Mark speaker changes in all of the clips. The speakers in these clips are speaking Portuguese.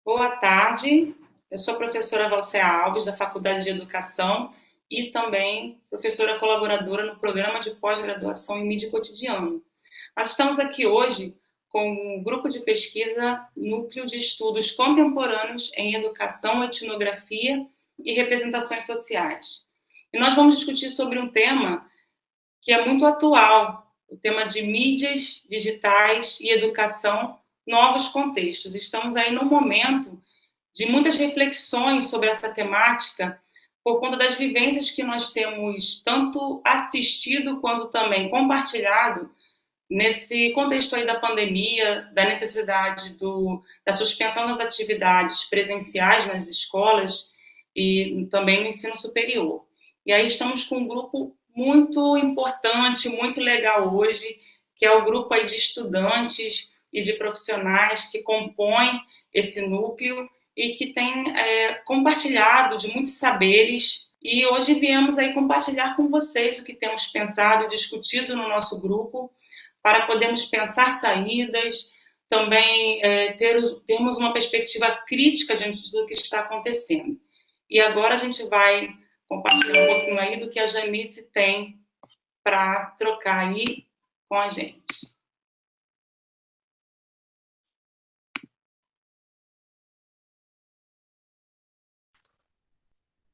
Speaker 1: Boa tarde, eu sou a professora Valcea Alves, da Faculdade de Educação e também professora colaboradora no programa de pós-graduação em mídia cotidiano. Nós estamos aqui hoje com um grupo de pesquisa Núcleo de Estudos Contemporâneos em Educação, Etnografia e Representações Sociais. E nós vamos discutir sobre um tema que é muito atual, o tema de mídias digitais e educação, novos contextos. Estamos aí num momento de muitas reflexões sobre essa temática, por conta das vivências que nós temos tanto assistido quanto também compartilhado nesse contexto aí da pandemia, da necessidade da suspensão das atividades presenciais nas escolas e também no ensino superior. E aí estamos com um grupo muito importante, muito legal hoje, que é o grupo aí de estudantes e de profissionais que compõem esse núcleo e que tem compartilhado de muitos saberes. E hoje viemos aí compartilhar com vocês o que temos pensado e discutido no nosso grupo, para podermos pensar saídas, também termos uma perspectiva crítica diante do que está acontecendo. E agora a gente vai compartilhar um pouquinho aí do que a Janice tem para trocar aí com a gente.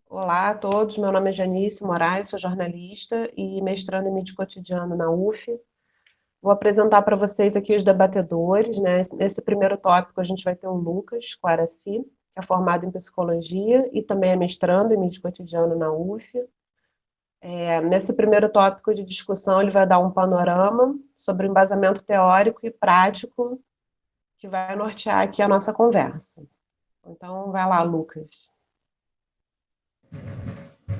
Speaker 2: Olá a todos, meu nome é Janice Moraes, sou jornalista e mestrando em mídia cotidiano na UF. Vou apresentar para vocês aqui os debatedores, né? Nesse primeiro tópico a gente vai ter o Lucas Coaraci, que é formado em psicologia e também é mestrando em mídia cotidiano na UF. Nesse primeiro tópico de discussão ele vai dar um panorama sobre o embasamento teórico e prático que vai nortear aqui a nossa conversa. Então vai lá, Lucas.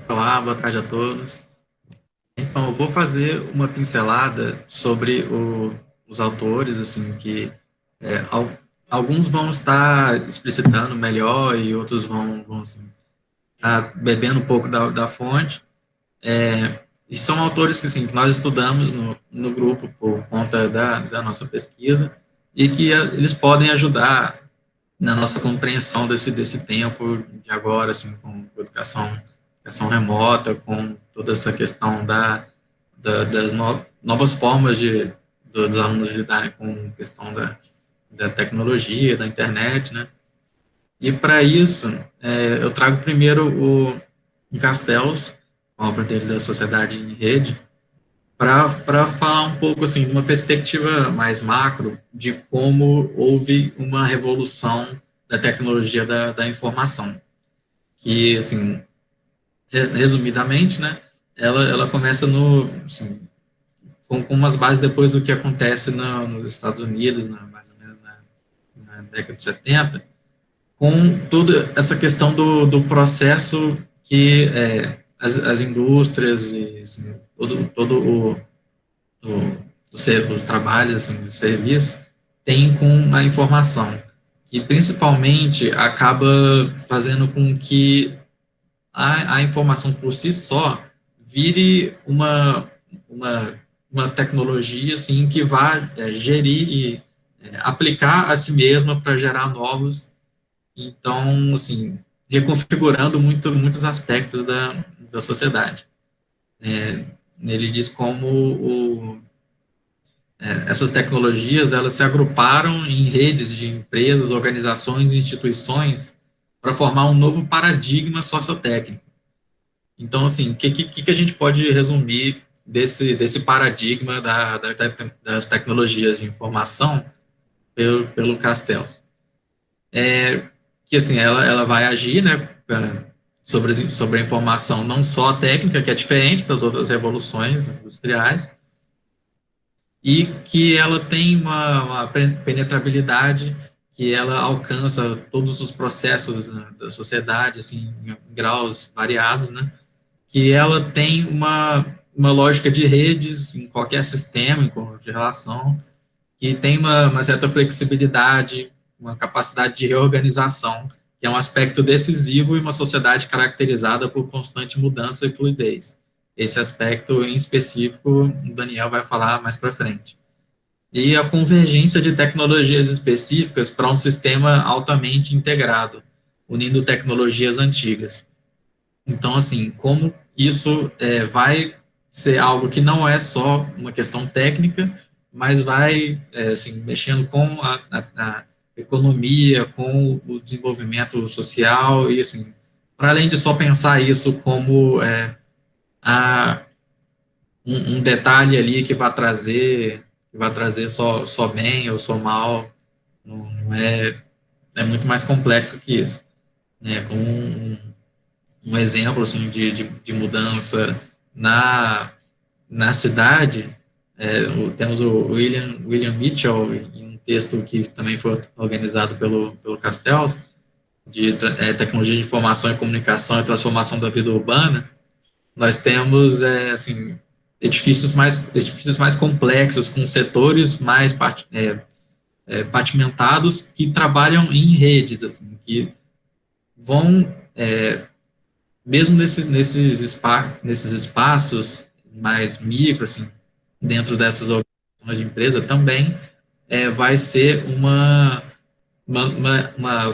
Speaker 3: Olá, boa tarde a todos. Então, eu vou fazer uma pincelada sobre os autores, assim, que alguns vão estar explicitando melhor e outros vão assim, bebendo um pouco da fonte. E são autores que, assim, que nós estudamos no grupo por conta da nossa pesquisa e que eles podem ajudar na nossa compreensão desse tempo de agora, assim, com educação remota, com toda essa questão das novas formas dos alunos lidarem com a questão da tecnologia, da internet, né? E para isso, eu trago primeiro o Castells, a obra dele da Sociedade em Rede, para falar um pouco assim, de uma perspectiva mais macro de como houve uma revolução da tecnologia da informação, que, assim, resumidamente, né, ela começa assim, com umas bases depois do que acontece nos Estados Unidos, mais ou menos na década de 70, com toda essa questão do processo que as indústrias e assim, todo os trabalhos, assim, os serviços, têm com a informação, que principalmente acaba fazendo com que a informação por si só vire uma tecnologia assim, que vai gerir e aplicar a si mesma para gerar novos. Então, assim, reconfigurando muitos aspectos da sociedade. Ele diz como essas tecnologias elas se agruparam em redes de empresas, organizações e instituições para formar um novo paradigma sociotécnico. Então, assim, o que a gente pode resumir desse paradigma das tecnologias de informação pelo Castells? Que, assim, ela vai agir, né, sobre a informação não só técnica, que é diferente das outras revoluções industriais, e que ela tem uma penetrabilidade, que ela alcança todos os processos, né, da sociedade, assim, em graus variados, né, que ela tem uma lógica de redes em qualquer sistema, em conjunto de relação, que tem uma certa flexibilidade, uma capacidade de reorganização, que é um aspecto decisivo em uma sociedade caracterizada por constante mudança e fluidez. Esse aspecto em específico, o Daniel vai falar mais para frente. e a convergência de tecnologias específicas para um sistema altamente integrado, unindo tecnologias antigas. Então, assim, como isso vai ser algo que não é só uma questão técnica, mas vai, assim, mexendo com a economia, com o desenvolvimento social, e, assim, para além de só pensar isso como a, um detalhe ali que vai trazer só bem ou só mal, não é muito mais complexo que isso, né? Com um exemplo assim, de mudança na cidade, temos o William Mitchell, em um texto que também foi organizado pelo Castells, de tecnologia de informação e comunicação e transformação da vida urbana. Nós temos assim, edifícios mais complexos, com setores mais patimentados, que trabalham em redes, assim, que vão mesmo nesses espaços mais micro, assim, dentro dessas organizações de empresa, também vai ser uma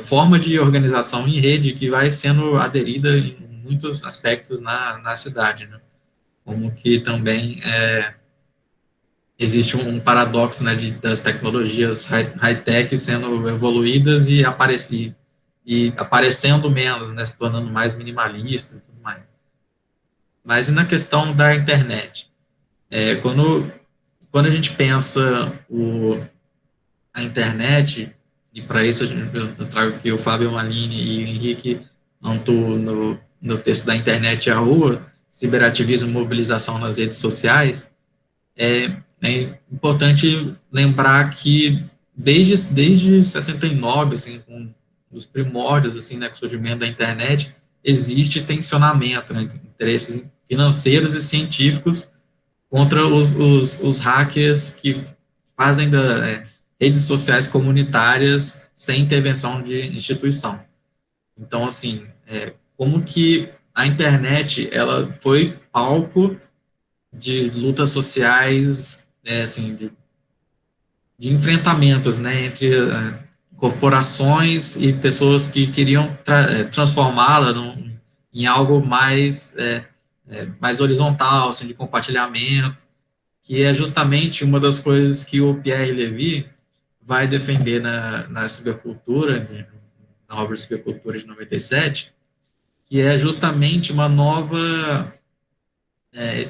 Speaker 3: forma de organização em rede que vai sendo aderida em muitos aspectos na cidade, né? Como que também existe um paradoxo, né, das tecnologias high-tech sendo evoluídas e aparecendo menos, né, se tornando mais minimalistas e tudo mais. Mas e na questão da internet? Quando a gente pensa a internet, e para isso eu trago aqui o Fábio Malini e o Henrique Antu no texto da Internet e a Rua, Ciberativismo e Mobilização nas Redes Sociais, é importante lembrar que desde 69, assim, com os primórdios, assim, né, com o surgimento da internet, existe tensionamento, né, entre interesses financeiros e científicos contra os hackers que fazem redes sociais comunitárias sem intervenção de instituição. Então, assim, como que a internet ela foi palco de lutas sociais, assim, de enfrentamentos, né, entre corporações e pessoas que queriam transformá-la em algo mais horizontal, assim, de compartilhamento, que é justamente uma das coisas que o Pierre Levy vai defender na cibercultura, na obra Cibercultura de 97, que é justamente uma nova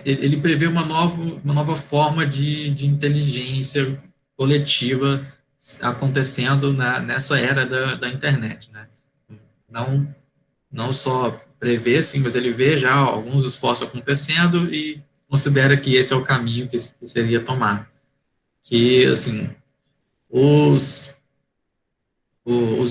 Speaker 3: ele prevê uma nova forma de inteligência coletiva acontecendo nessa era da internet, né? Não, não só prevê, sim, mas ele vê já alguns esforços acontecendo e considera que esse é o caminho que seria tomar. Que, assim, os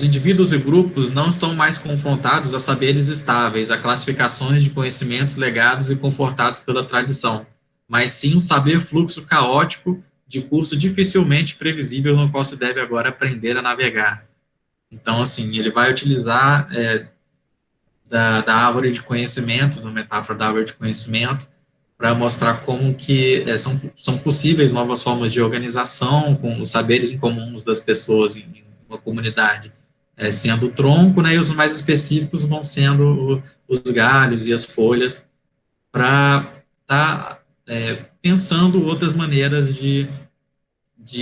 Speaker 3: indivíduos e grupos não estão mais confrontados a saberes estáveis, a classificações de conhecimentos legados e confortados pela tradição, mas sim um saber fluxo caótico de curso dificilmente previsível no qual se deve agora aprender a navegar. Então, assim, ele vai utilizar da árvore de conhecimento, da metáfora da árvore de conhecimento, para mostrar como que são possíveis novas formas de organização com os saberes em comuns das pessoas em uma comunidade, sendo o tronco, né, e os mais específicos vão sendo os galhos e as folhas, para estar pensando outras maneiras de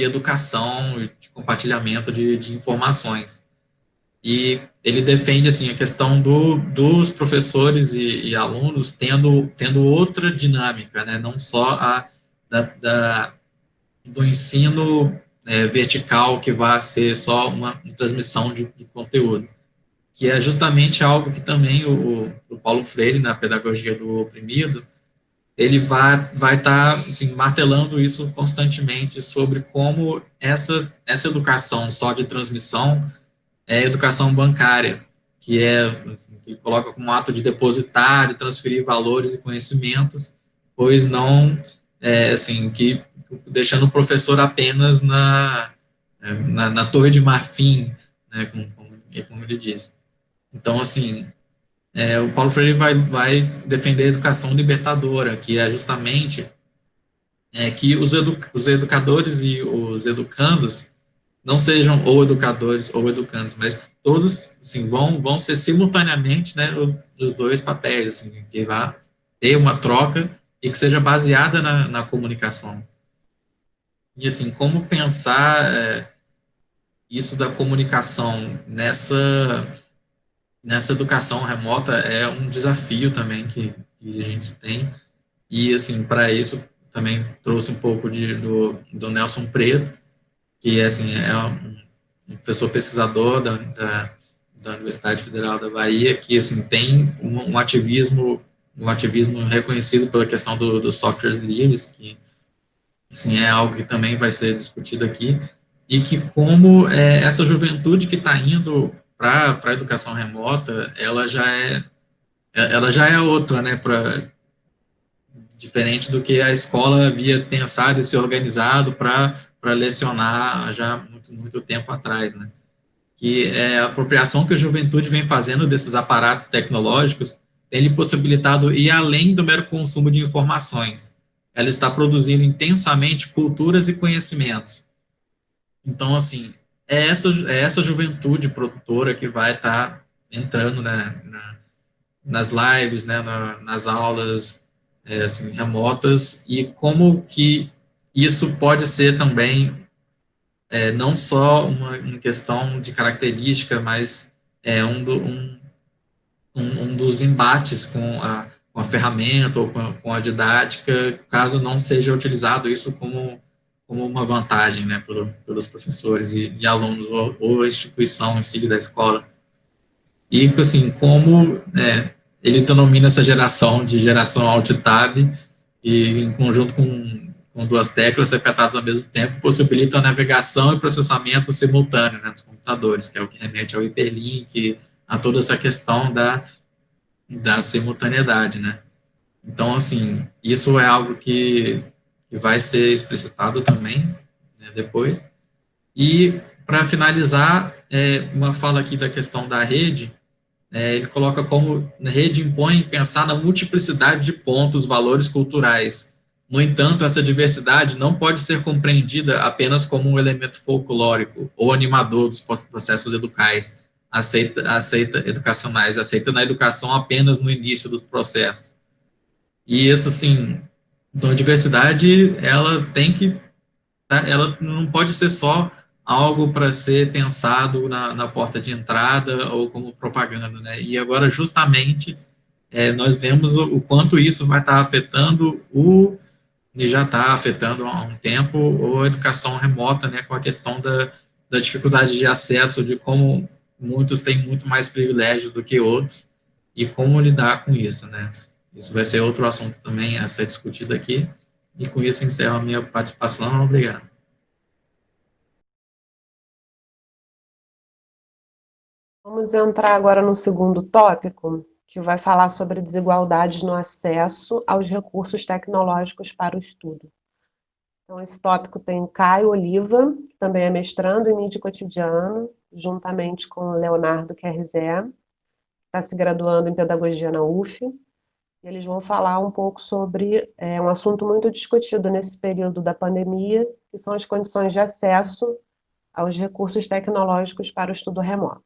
Speaker 3: educação e de compartilhamento de informações. E ele defende assim a questão dos professores e alunos tendo outra dinâmica, né? Não só do ensino vertical, que vai ser só uma transmissão de conteúdo, que é justamente algo que também o Paulo Freire, na pedagogia do oprimido, ele vai estar assim, martelando isso constantemente sobre como essa educação só de transmissão é educação bancária, que assim, que coloca como ato de depositar, de transferir valores e conhecimentos, pois não assim, que deixando o professor apenas na torre de marfim, né, como ele diz. Então, assim, o Paulo Freire vai defender a educação libertadora, que é justamente que os educadores e os educandos não sejam ou educadores ou educandos, mas que todos assim, vão ser simultaneamente, né, os dois papéis, assim, que vá ter uma troca e que seja baseada na comunicação. E assim, como pensar isso da comunicação nessa educação remota é um desafio também que a gente tem. E assim, para isso também trouxe um pouco do Nelson Preto, que assim, é um professor pesquisador da Universidade Federal da Bahia, que assim, tem um ativismo reconhecido pela questão dos softwares livres, que assim, é algo que também vai ser discutido aqui, e que como essa juventude que está indo para a educação remota, ela já é outra, né, diferente do que a escola havia pensado e se organizado para lecionar já muito tempo atrás, né? Que a apropriação que a juventude vem fazendo desses aparatos tecnológicos tem lhe possibilitado ir além do mero consumo de informações. Ela está produzindo intensamente culturas e conhecimentos. Então, assim, é essa juventude produtora que vai estar entrando, né, nas lives, né, nas aulas assim, remotas, e como que isso pode ser também não só uma questão de característica, mas um dos embates com a ferramenta ou com a didática, caso não seja utilizado isso como uma vantagem, né, pelos professores e alunos, ou a instituição em si da escola. E, assim, como ele denomina essa geração de geração alt-tab, e em conjunto com duas teclas apertadas ao mesmo tempo, possibilita a navegação e processamento simultâneo, né, dos computadores, que é o que remete ao hiperlink, a toda essa questão da simultaneidade, né. Então, assim, isso é algo que vai ser explicitado também, né, depois. E, para finalizar, uma fala aqui da questão da rede, ele coloca como rede impõe pensar na multiplicidade de pontos, valores culturais. No entanto, essa diversidade não pode ser compreendida apenas como um elemento folclórico ou animador dos processos educacionais, aceita na educação apenas no início dos processos. E isso, assim, então a diversidade, ela não pode ser só algo para ser pensado na porta de entrada ou como propaganda, né? E agora, justamente, nós vemos o quanto isso vai estar afetando e já está afetando há um tempo, a educação remota, né, com a questão da dificuldade de acesso, de como muitos têm muito mais privilégios do que outros, e como lidar com isso, né? Isso vai ser outro assunto também a ser discutido aqui, e com isso encerro a minha participação. Obrigado.
Speaker 2: Vamos entrar agora no segundo tópico, que vai falar sobre desigualdades no acesso aos recursos tecnológicos para o estudo. Então, esse tópico tem Caio Oliva, que também é mestrando em mídia cotidiano, juntamente com Leonardo Querzé, que está se graduando em pedagogia na UF. E eles vão falar um pouco sobre um assunto muito discutido nesse período da pandemia, que são as condições de acesso aos recursos tecnológicos para o estudo remoto.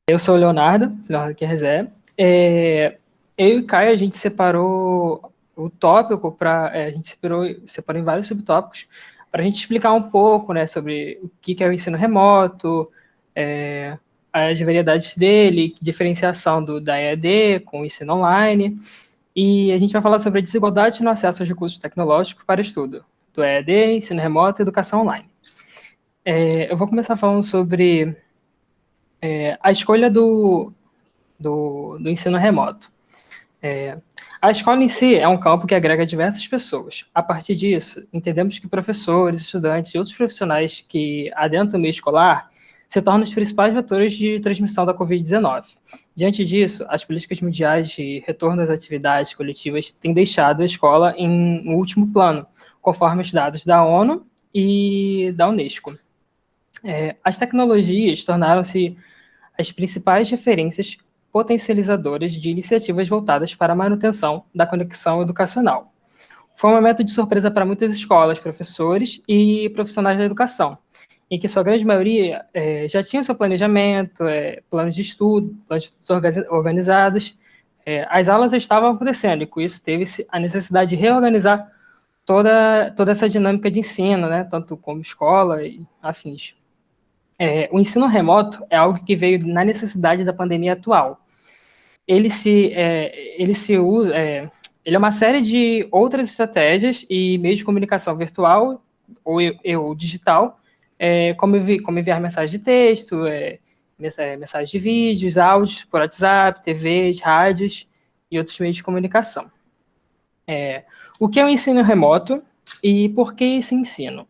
Speaker 4: Eu sou o Leonardo Querzé. Eu e o Caio, a gente separou o tópico a gente separou em vários subtópicos para a gente explicar um pouco, né, sobre o que é o ensino remoto, as variedades dele, diferenciação da EAD com o ensino online, e a gente vai falar sobre a desigualdade no acesso aos recursos tecnológicos para estudo, do EAD, ensino remoto e educação online. Eu vou começar falando sobre a escolha do ensino remoto. A escola em si é um campo que agrega diversas pessoas. A partir disso, entendemos que professores, estudantes e outros profissionais que adentram o meio escolar se tornam os principais vetores de transmissão da Covid-19. Diante disso, as políticas mundiais de retorno às atividades coletivas têm deixado a escola em último plano, conforme os dados da ONU e da Unesco. As tecnologias tornaram-se as principais referências potencializadoras de iniciativas voltadas para a manutenção da conexão educacional. foi um momento de surpresa para muitas escolas, professores e profissionais da educação, em que sua grande maioria já tinha seu planejamento, planos de estudo, planos de estudos organizados. As aulas estavam acontecendo e, com isso, teve-se a necessidade de reorganizar toda essa dinâmica de ensino, né, tanto como escola e afins. O ensino remoto é algo que veio na necessidade da pandemia atual. Ele é uma série de outras estratégias e meios de comunicação virtual ou digital, como enviar mensagem de texto, mensagem de vídeos, áudios por WhatsApp, TVs, rádios e outros meios de comunicação. O que é o ensino remoto e por que esse ensino?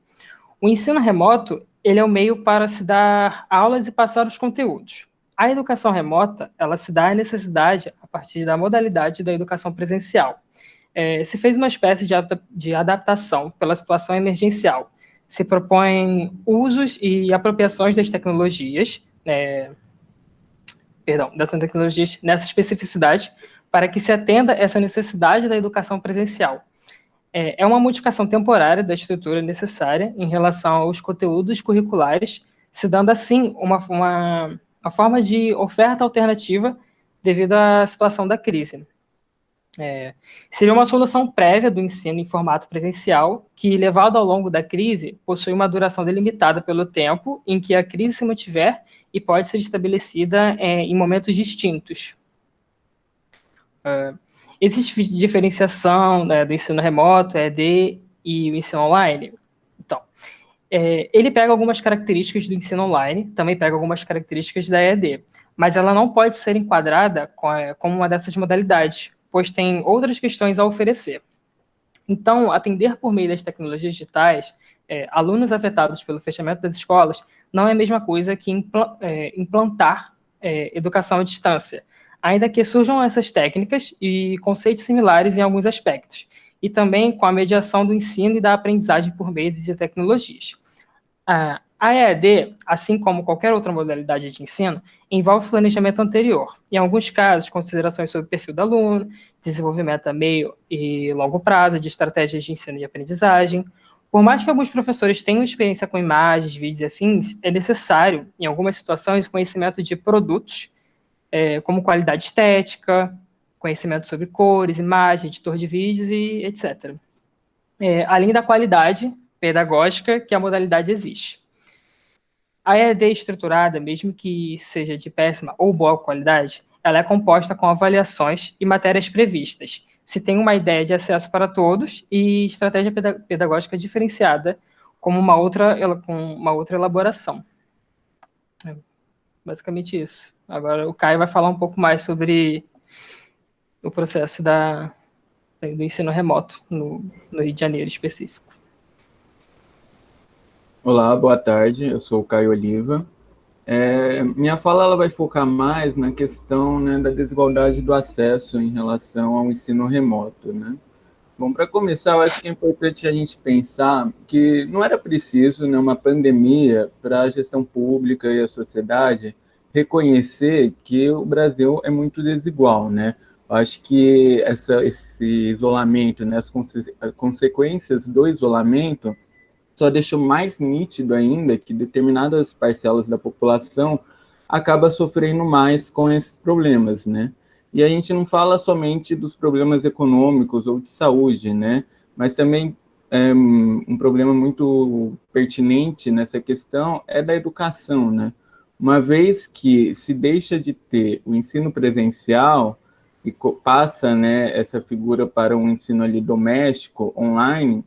Speaker 4: O ensino remoto, ele é um meio para se dar aulas e passar os conteúdos. A educação remota, ela se dá à necessidade a partir da modalidade da educação presencial. Se fez uma espécie de adaptação pela situação emergencial. Se propõe usos e apropriações das tecnologias, nessa especificidade, para que se atenda essa necessidade da educação presencial. É uma modificação temporária da estrutura necessária em relação aos conteúdos curriculares, se dando assim uma forma de oferta alternativa devido à situação da crise. Seria uma solução prévia do ensino em formato presencial, que, levado ao longo da crise, possui uma duração delimitada pelo tempo em que a crise se mantiver e pode ser estabelecida em momentos distintos. Existe diferenciação, né, do ensino remoto, EAD e o ensino online? Então, ele pega algumas características do ensino online, também pega algumas características da EAD, mas ela não pode ser enquadrada como uma dessas modalidades, pois tem outras questões a oferecer. Então, atender por meio das tecnologias digitais alunos afetados pelo fechamento das escolas não é a mesma coisa que implantar educação à distância, ainda que surjam essas técnicas e conceitos similares em alguns aspectos, e também com a mediação do ensino e da aprendizagem por meio de tecnologias. A EAD, assim como qualquer outra modalidade de ensino, envolve planejamento anterior, em alguns casos, considerações sobre o perfil do aluno, desenvolvimento a meio e longo prazo de estratégias de ensino e aprendizagem. Por mais que alguns professores tenham experiência com imagens, vídeos e afins, é necessário, em algumas situações, conhecimento de produtos, como qualidade estética, conhecimento sobre cores, imagens, editor de vídeos e etc. Além da qualidade pedagógica que a modalidade exige. A EAD estruturada, mesmo que seja de péssima ou boa qualidade, ela é composta com avaliações e matérias previstas. Se tem uma ideia de acesso para todos e estratégia pedagógica diferenciada, com uma outra elaboração. Basicamente isso. Agora o Caio vai falar um pouco mais sobre o processo do ensino remoto no Rio de Janeiro específico.
Speaker 5: Olá, boa tarde, eu sou o Caio Oliva. Minha fala ela vai focar mais na questão, né, da desigualdade do acesso em relação ao ensino remoto, né? Bom, para começar, eu acho que é importante a gente pensar que não era preciso, né, uma pandemia para a gestão pública e a sociedade reconhecer que o Brasil é muito desigual, né? Eu acho que esse isolamento, né, as consequências do isolamento só deixou mais nítido ainda que determinadas parcelas da população acaba sofrendo mais com esses problemas, né? E a gente não fala somente dos problemas econômicos ou de saúde, né? Mas também um problema muito pertinente nessa questão é da educação, né? Uma vez que se deixa de ter o ensino presencial e passa, né, essa figura para um ensino ali doméstico, online,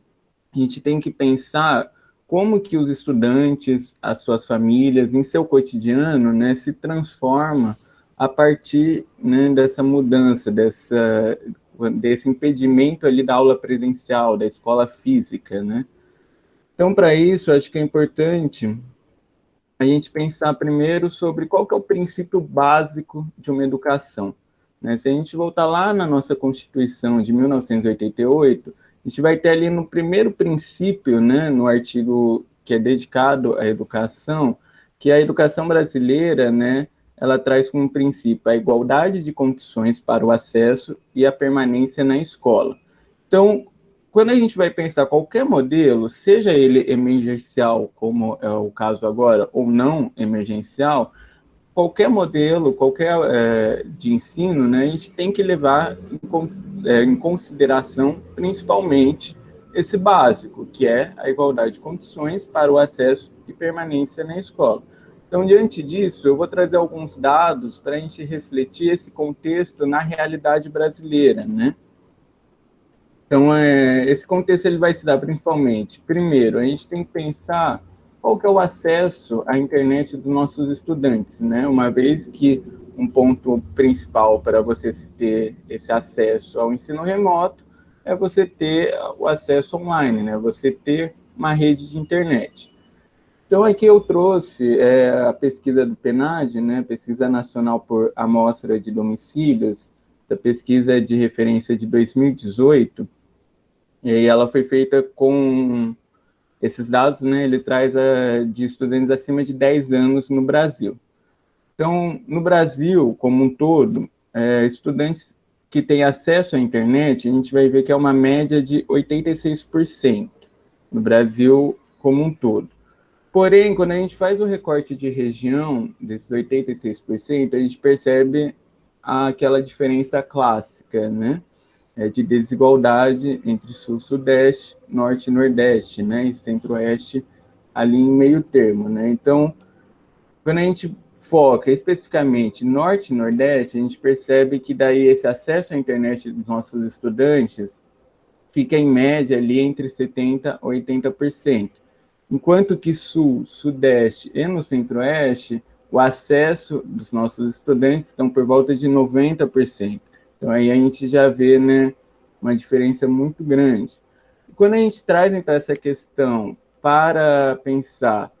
Speaker 5: a gente tem que pensar como que os estudantes, as suas famílias, em seu cotidiano, né, se transforma a partir, né, dessa mudança, desse impedimento ali da aula presencial, da escola física, né? Então, para isso, acho que é importante a gente pensar primeiro sobre qual que é o princípio básico de uma educação, né? Se a gente voltar lá na nossa Constituição de 1988, a gente vai ter ali no primeiro princípio, né, no artigo que é dedicado à educação, que a educação brasileira, né, ela traz como princípio a igualdade de condições para o acesso e a permanência na escola. Então, quando a gente vai pensar qualquer modelo, seja ele emergencial, como é o caso agora, ou não emergencial, qualquer modelo, qualquer de ensino, né, a gente tem que levar em consideração principalmente esse básico, que é a igualdade de condições para o acesso e permanência na escola. Então, diante disso, eu vou trazer alguns dados para a gente refletir esse contexto na realidade brasileira, né? Então, esse contexto ele vai se dar principalmente, primeiro, a gente tem que pensar qual que é o acesso à internet dos nossos estudantes, né? Uma vez que um ponto principal para você ter esse acesso ao ensino remoto é você ter o acesso online, né? Você ter uma rede de internet. Então, aqui eu trouxe a pesquisa do PNAD, né? Pesquisa Nacional por Amostra de Domicílios, da pesquisa de referência de 2018, e aí ela foi feita com esses dados, né, ele traz de estudantes acima de 10 anos no Brasil. Então, no Brasil, como um todo, estudantes que têm acesso à internet, a gente vai ver que é uma média de 86% no Brasil como um todo. Porém, quando a gente faz o recorte de região, desses 86%, a gente percebe aquela diferença clássica, né? De desigualdade entre sul e sudeste, norte e nordeste, né, e centro-oeste ali em meio termo, né. Então, quando a gente foca especificamente norte e nordeste, a gente percebe que daí esse acesso à internet dos nossos estudantes fica em média ali entre 70% e 80%, enquanto que sul, sudeste e no centro-oeste, o acesso dos nossos estudantes estão por volta de 90%. Então, aí a gente já vê, né, uma diferença muito grande. E quando a gente traz, então, essa questão para pensar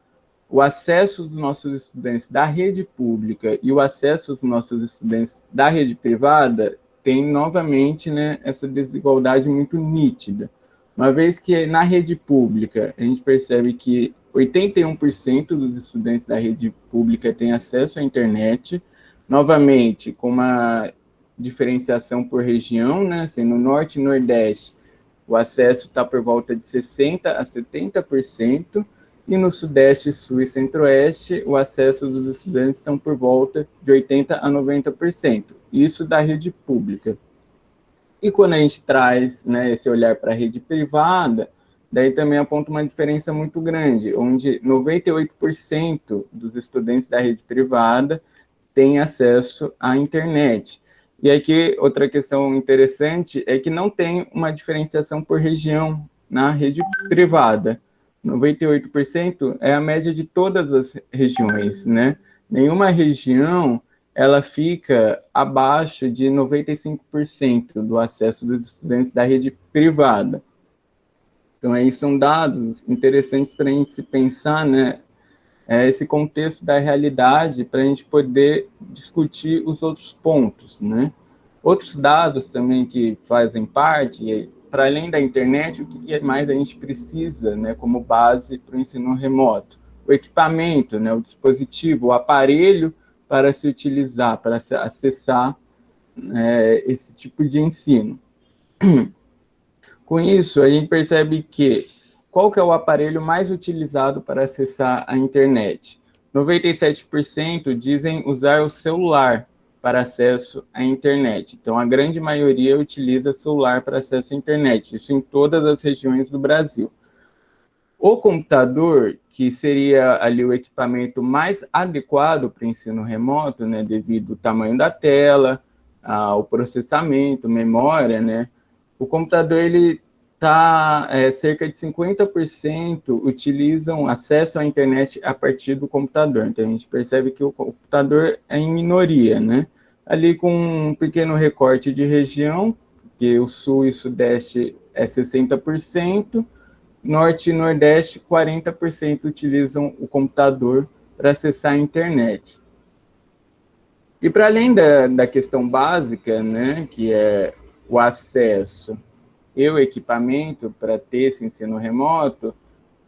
Speaker 5: o acesso dos nossos estudantes da rede pública e o acesso dos nossos estudantes da rede privada, tem novamente, né, essa desigualdade muito nítida. Uma vez que na rede pública a gente percebe que 81% dos estudantes da rede pública têm acesso à internet, novamente, com uma diferenciação por região, né? Assim, no norte e nordeste, o acesso está por volta de 60% a 70%, e no sudeste, sul e centro-oeste, o acesso dos estudantes estão por volta de 80% a 90%. Isso da rede pública. E quando a gente traz, né, esse olhar para a rede privada, daí também aponta uma diferença muito grande, onde 98% dos estudantes da rede privada têm acesso à internet. E aqui, outra questão interessante é que não tem uma diferenciação por região na rede privada. 98% é a média de todas as regiões, né? Nenhuma região, ela fica abaixo de 95% do acesso dos estudantes da rede privada. Então, aí são dados interessantes para a gente pensar, né? Esse contexto da realidade para a gente poder discutir os outros pontos, né? Outros dados também que fazem parte, para além da internet, o que mais a gente precisa, né, como base para o ensino remoto? O equipamento, né, o dispositivo, o aparelho para se utilizar, para se acessar esse tipo de ensino. Com isso, a gente percebe que qual que é o aparelho mais utilizado para acessar a internet? 97% dizem usar o celular para acesso à internet. Então, a grande maioria utiliza celular para acesso à internet, isso em todas as regiões do Brasil. O computador, que seria ali o equipamento mais adequado para o ensino remoto, né, devido ao tamanho da tela, ao processamento, memória, né, o computador, ele cerca de 50% utilizam acesso à internet a partir do computador. Então, a gente percebe que o computador é em minoria, né? Ali com um pequeno recorte de região, que o sul e sudeste é 60%, norte e nordeste, 40% utilizam o computador para acessar a internet. E para além da questão básica, né, que é o acesso e o equipamento para ter esse ensino remoto,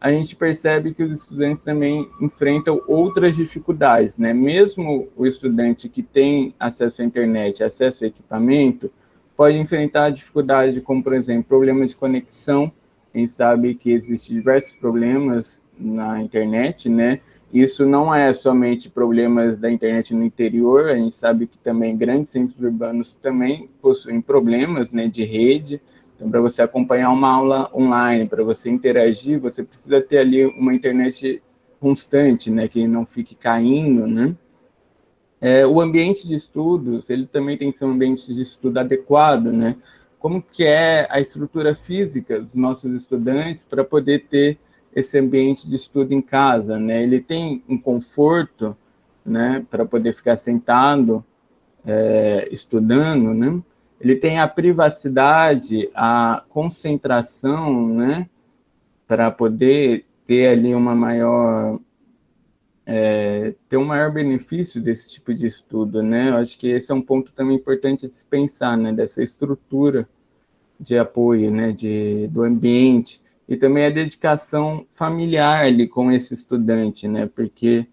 Speaker 5: a gente percebe que os estudantes também enfrentam outras dificuldades, né? Mesmo o estudante que tem acesso à internet, acesso ao equipamento, pode enfrentar dificuldades como, por exemplo, problemas de conexão. A gente sabe que existem diversos problemas na internet, né? Isso não é somente problemas da internet no interior, a gente sabe que também grandes centros urbanos também possuem problemas, né, de rede. Então, para você acompanhar uma aula online, para você interagir, você precisa ter ali uma internet constante, né, que não fique caindo, né? O ambiente de estudos, ele também tem que ser um ambiente de estudo adequado, né? Como que é a estrutura física dos nossos estudantes para poder ter esse ambiente de estudo em casa, né? Ele tem um conforto, né, para poder ficar sentado, estudando, né? Ele tem a privacidade, a concentração, né, para poder ter ali uma maior ter um maior benefício desse tipo de estudo, né? Eu acho que esse é um ponto também importante de se pensar, né? Dessa estrutura de apoio, né? Do ambiente e também a dedicação familiar ali com esse estudante, né? Porque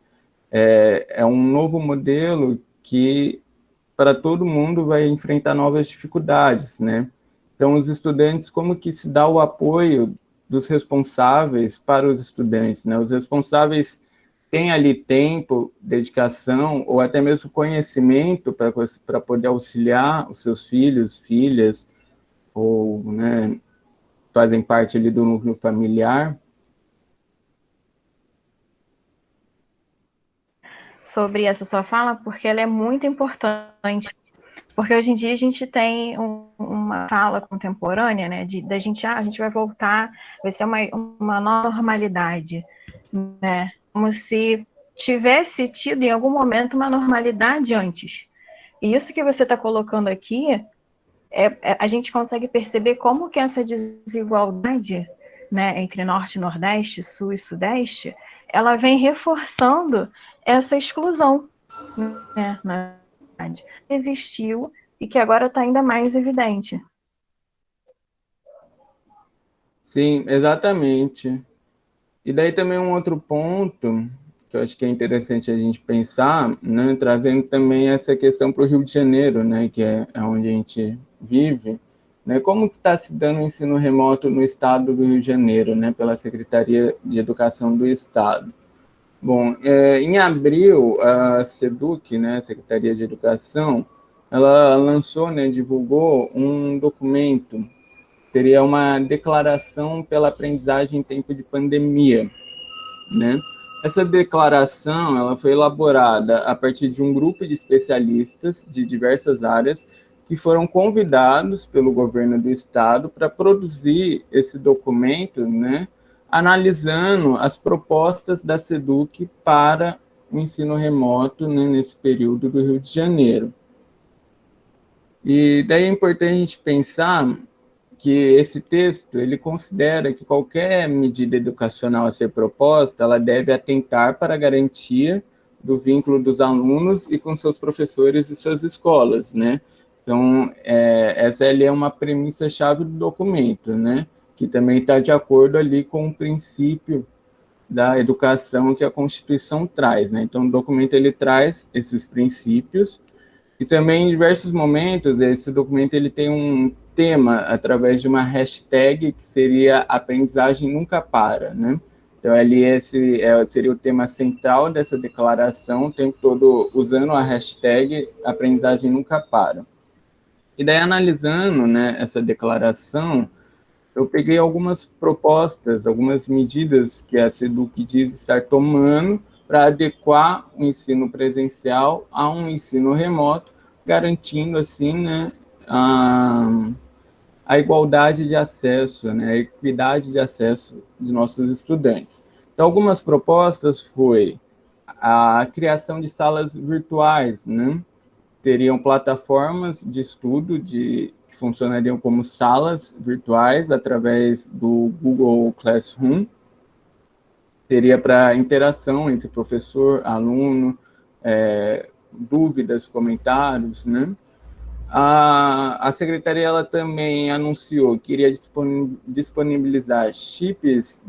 Speaker 5: é um novo modelo que para todo mundo vai enfrentar novas dificuldades, né? Então, os estudantes, como que se dá o apoio dos responsáveis para os estudantes, né? Os responsáveis têm ali tempo, dedicação ou até mesmo conhecimento para poder auxiliar os seus filhos, filhas, ou, né, fazem parte ali do núcleo familiar.
Speaker 6: Sobre essa sua fala, porque ela é muito importante. Porque hoje em dia a gente tem uma fala contemporânea, né, da gente, a gente vai voltar, vai ser uma nova normalidade, né, como se tivesse tido em algum momento uma normalidade antes. E isso que você está colocando aqui, a gente consegue perceber como que essa desigualdade, né, entre Norte e Nordeste, Sul e Sudeste, ela vem reforçando essa exclusão, né, na verdade. Existiu e que agora está ainda mais evidente.
Speaker 5: Sim, exatamente. E daí também um outro ponto que eu acho que é interessante a gente pensar, né, trazendo também essa questão para o Rio de Janeiro, né, que é onde a gente vive, né, como que está se dando o ensino remoto no estado do Rio de Janeiro, né, pela Secretaria de Educação do Estado. Bom, em abril, a SEDUC, né, Secretaria de Educação, ela lançou, né, divulgou um documento, seria uma declaração pela aprendizagem em tempo de pandemia, né? Essa declaração, ela foi elaborada a partir de um grupo de especialistas de diversas áreas que foram convidados pelo governo do estado para produzir esse documento, né, analisando as propostas da SEDUC para o ensino remoto, né, nesse período do Rio de Janeiro. E daí é importante a gente pensar que esse texto, ele considera que qualquer medida educacional a ser proposta, ela deve atentar para a garantia do vínculo dos alunos e com seus professores e suas escolas, né? Então, essa ali é uma premissa-chave do documento, né? Que também está de acordo ali com o princípio da educação que a Constituição traz, né? Então, o documento, ele traz esses princípios e também, em diversos momentos, esse documento ele tem um tema através de uma hashtag que seria aprendizagem nunca para, né? Então, ali seria o tema central dessa declaração, o tempo todo usando a hashtag aprendizagem nunca para. E daí, analisando, né, essa declaração, eu peguei algumas propostas, algumas medidas que a SEDUC diz estar tomando para adequar o ensino presencial a um ensino remoto, garantindo, assim, né, a igualdade de acesso, né, a equidade de acesso de nossos estudantes. Então, algumas propostas foi a criação de salas virtuais, né, teriam plataformas de estudo que funcionariam como salas virtuais através do Google Classroom, seria para interação entre professor, aluno, dúvidas, comentários, né? A secretaria ela também anunciou que iria disponibilizar chips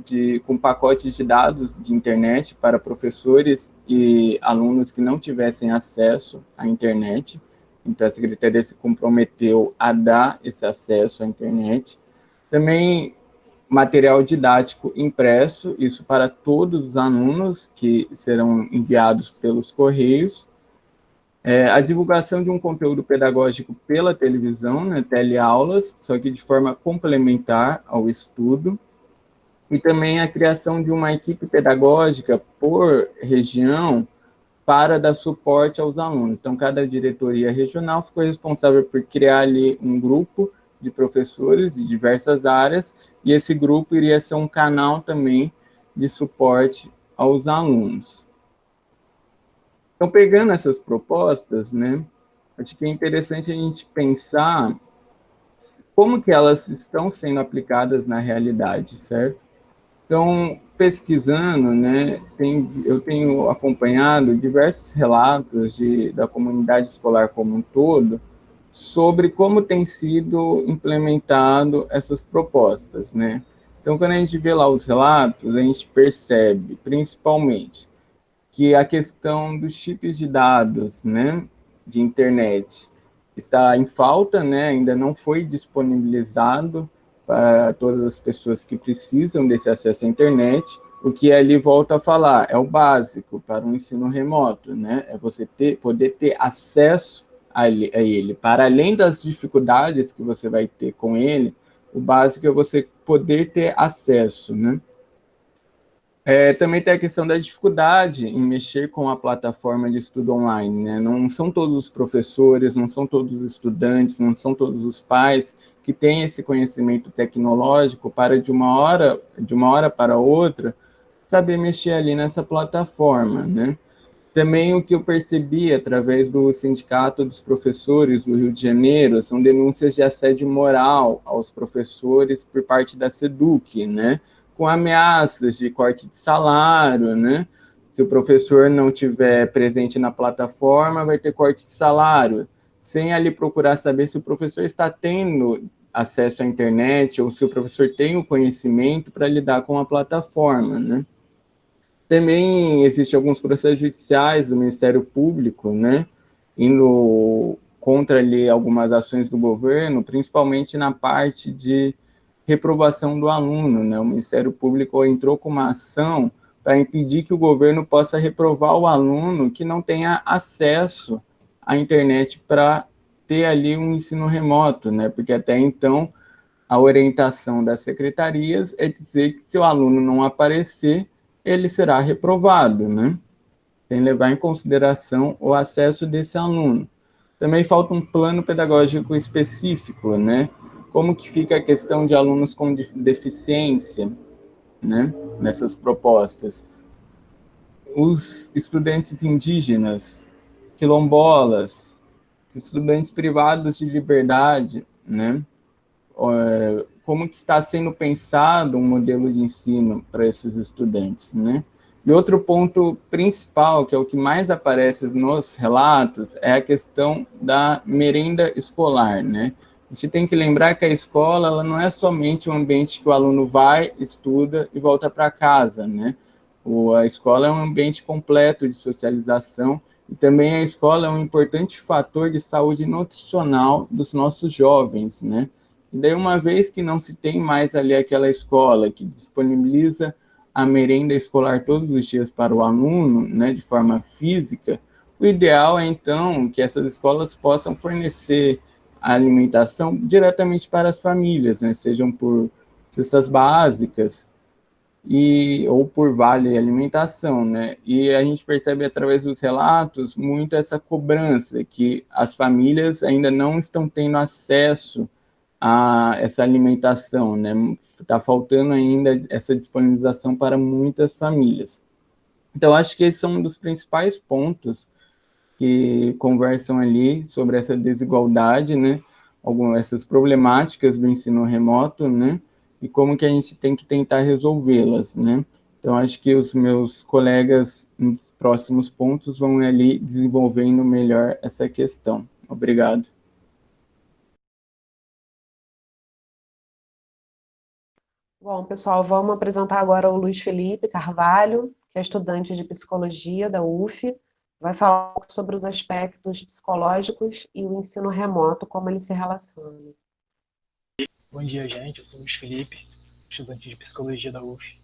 Speaker 5: com pacotes de dados de internet para professores e alunos que não tivessem acesso à internet. Então, a Secretaria se comprometeu a dar esse acesso à internet. Também material didático impresso, isso para todos os alunos que serão enviados pelos correios. A divulgação de um conteúdo pedagógico pela televisão, né, teleaulas, só que de forma complementar ao estudo. E também a criação de uma equipe pedagógica por região para dar suporte aos alunos. Então, cada diretoria regional ficou responsável por criar ali um grupo de professores de diversas áreas, e esse grupo iria ser um canal também de suporte aos alunos. Então, pegando essas propostas, né, acho que é interessante a gente pensar como que elas estão sendo aplicadas na realidade, certo? Então, pesquisando, né, eu tenho acompanhado diversos relatos da comunidade escolar como um todo sobre como tem sido implementado essas propostas, né? Então, quando a gente vê lá os relatos, a gente percebe, principalmente, que a questão dos chips de dados, né, de internet, está em falta, né, ainda não foi disponibilizado para todas as pessoas que precisam desse acesso à internet. O que ali volta a falar é o básico para o ensino remoto, né, é você poder ter acesso a ele. Para além das dificuldades que você vai ter com ele, o básico é você poder ter acesso, né. Também tem a questão da dificuldade em mexer com a plataforma de estudo online, né? Não são todos os professores, não são todos os estudantes, não são todos os pais que têm esse conhecimento tecnológico para, de uma hora para outra, saber mexer ali nessa plataforma, né? Também o que eu percebi através do Sindicato dos Professores do Rio de Janeiro são denúncias de assédio moral aos professores por parte da SEDUC, né? Com ameaças de corte de salário, né? Se o professor não estiver presente na plataforma, vai ter corte de salário, sem ali procurar saber se o professor está tendo acesso à internet ou se o professor tem o conhecimento para lidar com a plataforma, né? Também existem alguns processos judiciais do Ministério Público, né, indo contra ali algumas ações do governo, principalmente na parte de reprovação do aluno, né? O Ministério Público entrou com uma ação para impedir que o governo possa reprovar o aluno que não tenha acesso à internet para ter ali um ensino remoto, né? Porque até então a orientação das secretarias é dizer que se o aluno não aparecer, ele será reprovado, né? Sem levar em consideração o acesso desse aluno. Também falta um plano pedagógico específico, né? Como que fica a questão de alunos com deficiência, né? Nessas propostas. Os estudantes indígenas, quilombolas, estudantes privados de liberdade, né? Como que está sendo pensado um modelo de ensino para esses estudantes, né? E outro ponto principal, que é o que mais aparece nos relatos, é a questão da merenda escolar, né? A gente tem que lembrar que a escola ela não é somente um ambiente que o aluno vai, estuda e volta para casa, né? A escola é um ambiente completo de socialização e também a escola é um importante fator de saúde nutricional dos nossos jovens, né? E daí, uma vez que não se tem mais ali aquela escola que disponibiliza a merenda escolar todos os dias para o aluno, né, de forma física, o ideal é, então, que essas escolas possam fornecer a alimentação diretamente para as famílias, né, sejam por cestas básicas ou por vale alimentação, né? E a gente percebe através dos relatos muito essa cobrança que as famílias ainda não estão tendo acesso a essa alimentação, né? Está faltando ainda essa disponibilização para muitas famílias. Então, acho que esse é um dos principais pontos que conversam ali sobre essa desigualdade, né? Essas problemáticas do ensino remoto, né? E como que a gente tem que tentar resolvê-las, né? Então, acho que os meus colegas nos próximos pontos vão ali desenvolvendo melhor essa questão. Obrigado.
Speaker 2: Bom, pessoal, vamos apresentar agora o Luiz Felipe Carvalho, que é estudante de psicologia da UF. vai falar um pouco sobre os aspectos psicológicos e o ensino remoto, como ele se relaciona.
Speaker 7: Bom dia, gente. Eu sou o Luiz Felipe, estudante de Psicologia da UF.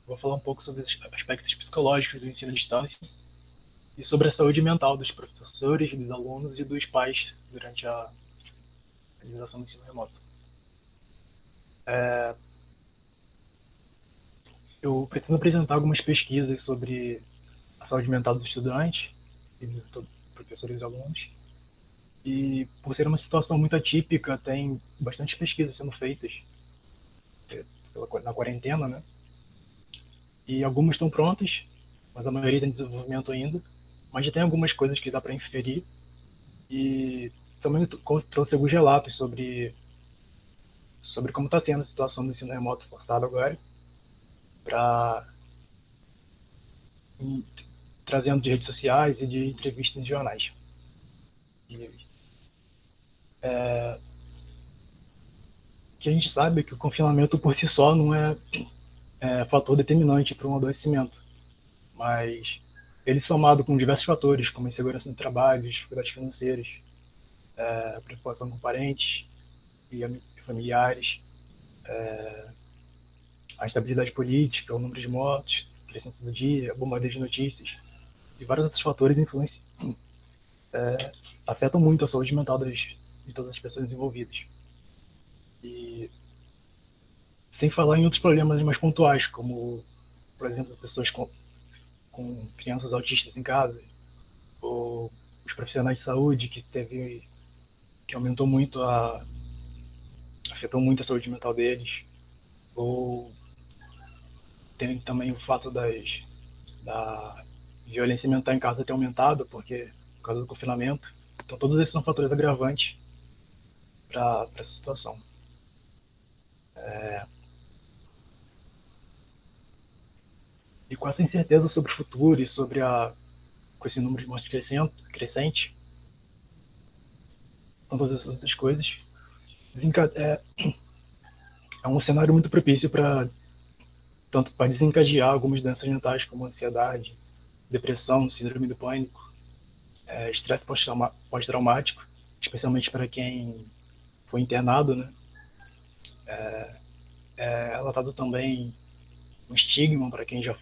Speaker 7: Vou falar um pouco sobre os aspectos psicológicos do ensino à distância e sobre a saúde mental dos professores, dos alunos e dos pais durante a realização do ensino remoto. Eu pretendo apresentar algumas pesquisas sobre a saúde mental dos estudantes e dos professores e alunos. E, por ser uma situação muito atípica, tem bastante pesquisas sendo feitas na quarentena, né? E algumas estão prontas, mas a maioria está em desenvolvimento ainda. Mas já tem algumas coisas que dá para inferir. E também trouxe alguns relatos sobre como está sendo a situação do ensino remoto forçado agora, trazendo de redes sociais e de entrevistas em jornais. Que a gente sabe que o confinamento por si só não é fator determinante para um adoecimento, mas ele somado com diversos fatores, como a insegurança no trabalho, dificuldades financeiras, a preocupação com parentes e familiares, a instabilidade política, o número de mortes, crescendo todo dia, a bombardeio de notícias e vários outros fatores afetam muito a saúde mental de todas as pessoas envolvidas. E sem falar em outros problemas mais pontuais, como, por exemplo, pessoas com crianças autistas em casa, ou os profissionais de saúde que aumentou muito afetou muito a saúde mental deles, ou tem também o fato da violência mental em casa ter aumentado por causa do confinamento. Então todos esses são fatores agravantes para essa situação. E com essa incerteza sobre o futuro e com esse número de mortes crescente, com todas essas outras coisas, é um cenário muito propício tanto para desencadear algumas doenças mentais como ansiedade, depressão, síndrome do pânico, estresse pós-traumático, especialmente para quem foi internado, né? É relatado também um estigma para quem já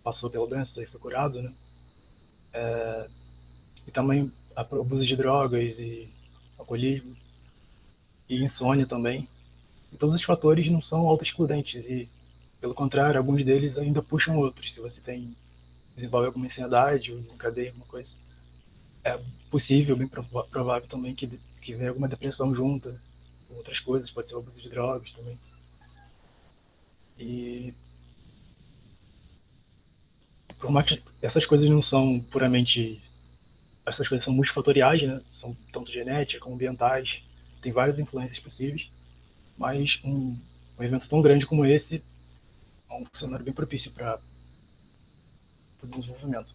Speaker 7: passou pela doença e foi curado, né? E também abuso de drogas e alcoolismo e insônia também. E todos os fatores não são autoexcludentes e, pelo contrário, alguns deles ainda puxam outros. Se você desenvolve alguma ansiedade ou desencadeia alguma coisa, é possível, bem provável também que venha alguma depressão junta, outras coisas, pode ser o abuso de drogas também. E por mais que essas coisas não são essas coisas são multifatoriais, né? São tanto genéticas como ambientais, tem várias influências possíveis, mas um evento tão grande como esse é um cenário bem propício para o desenvolvimento.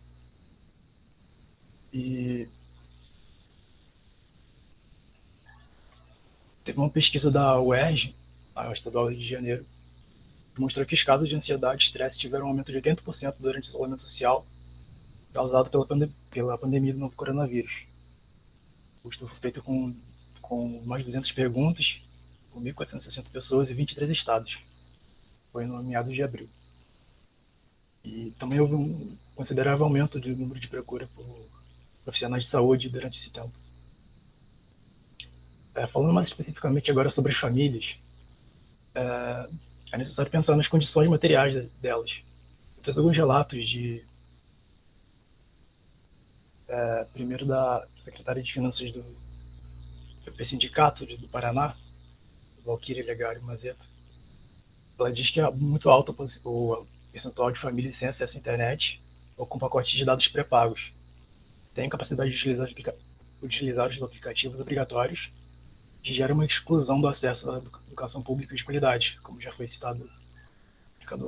Speaker 7: E teve uma pesquisa da UERJ, a Estadual do Rio de Janeiro, que mostrou que os casos de ansiedade e estresse tiveram um aumento de 80% durante o isolamento social causado pela pandemia do novo coronavírus. O estudo foi feito com mais de 200 perguntas, com 1.460 pessoas e 23 estados. Foi no meados de abril. E também houve um considerável aumento do número de procura por profissionais de saúde durante esse tempo. Falando mais especificamente agora sobre as famílias, é necessário pensar nas condições materiais delas. Eu trouxe alguns relatos primeiro da secretária de Finanças do sindicato do Paraná, Valquíria Legário Mazeto. Ela diz que é muito alto o percentual de famílias sem acesso à internet ou com pacotes de dados pré-pagos. Tem capacidade de utilizar os aplicativos obrigatórios, que gera uma exclusão do acesso à educação pública de qualidade, como já foi explicado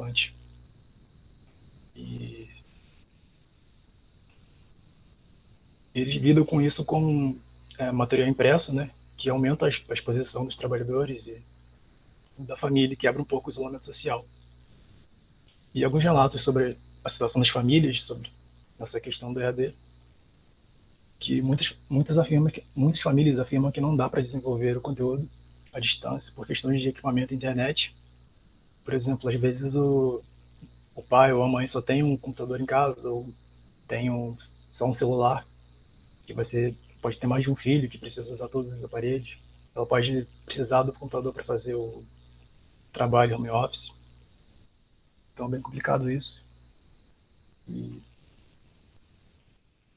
Speaker 7: antes. E eles lidam com isso com material impresso, né, que aumenta a exposição dos trabalhadores e da família, quebra um pouco o isolamento social. E alguns relatos sobre a situação das famílias, nessa questão do EAD, que muitas famílias afirmam que não dá para desenvolver o conteúdo à distância por questões de equipamento e internet. Por exemplo, às vezes o pai ou a mãe só tem um computador em casa ou tem só um celular, que pode ter mais de um filho que precisa usar todos os aparelhos. Ela pode precisar do computador para fazer o trabalho home office. Então é bem complicado isso. E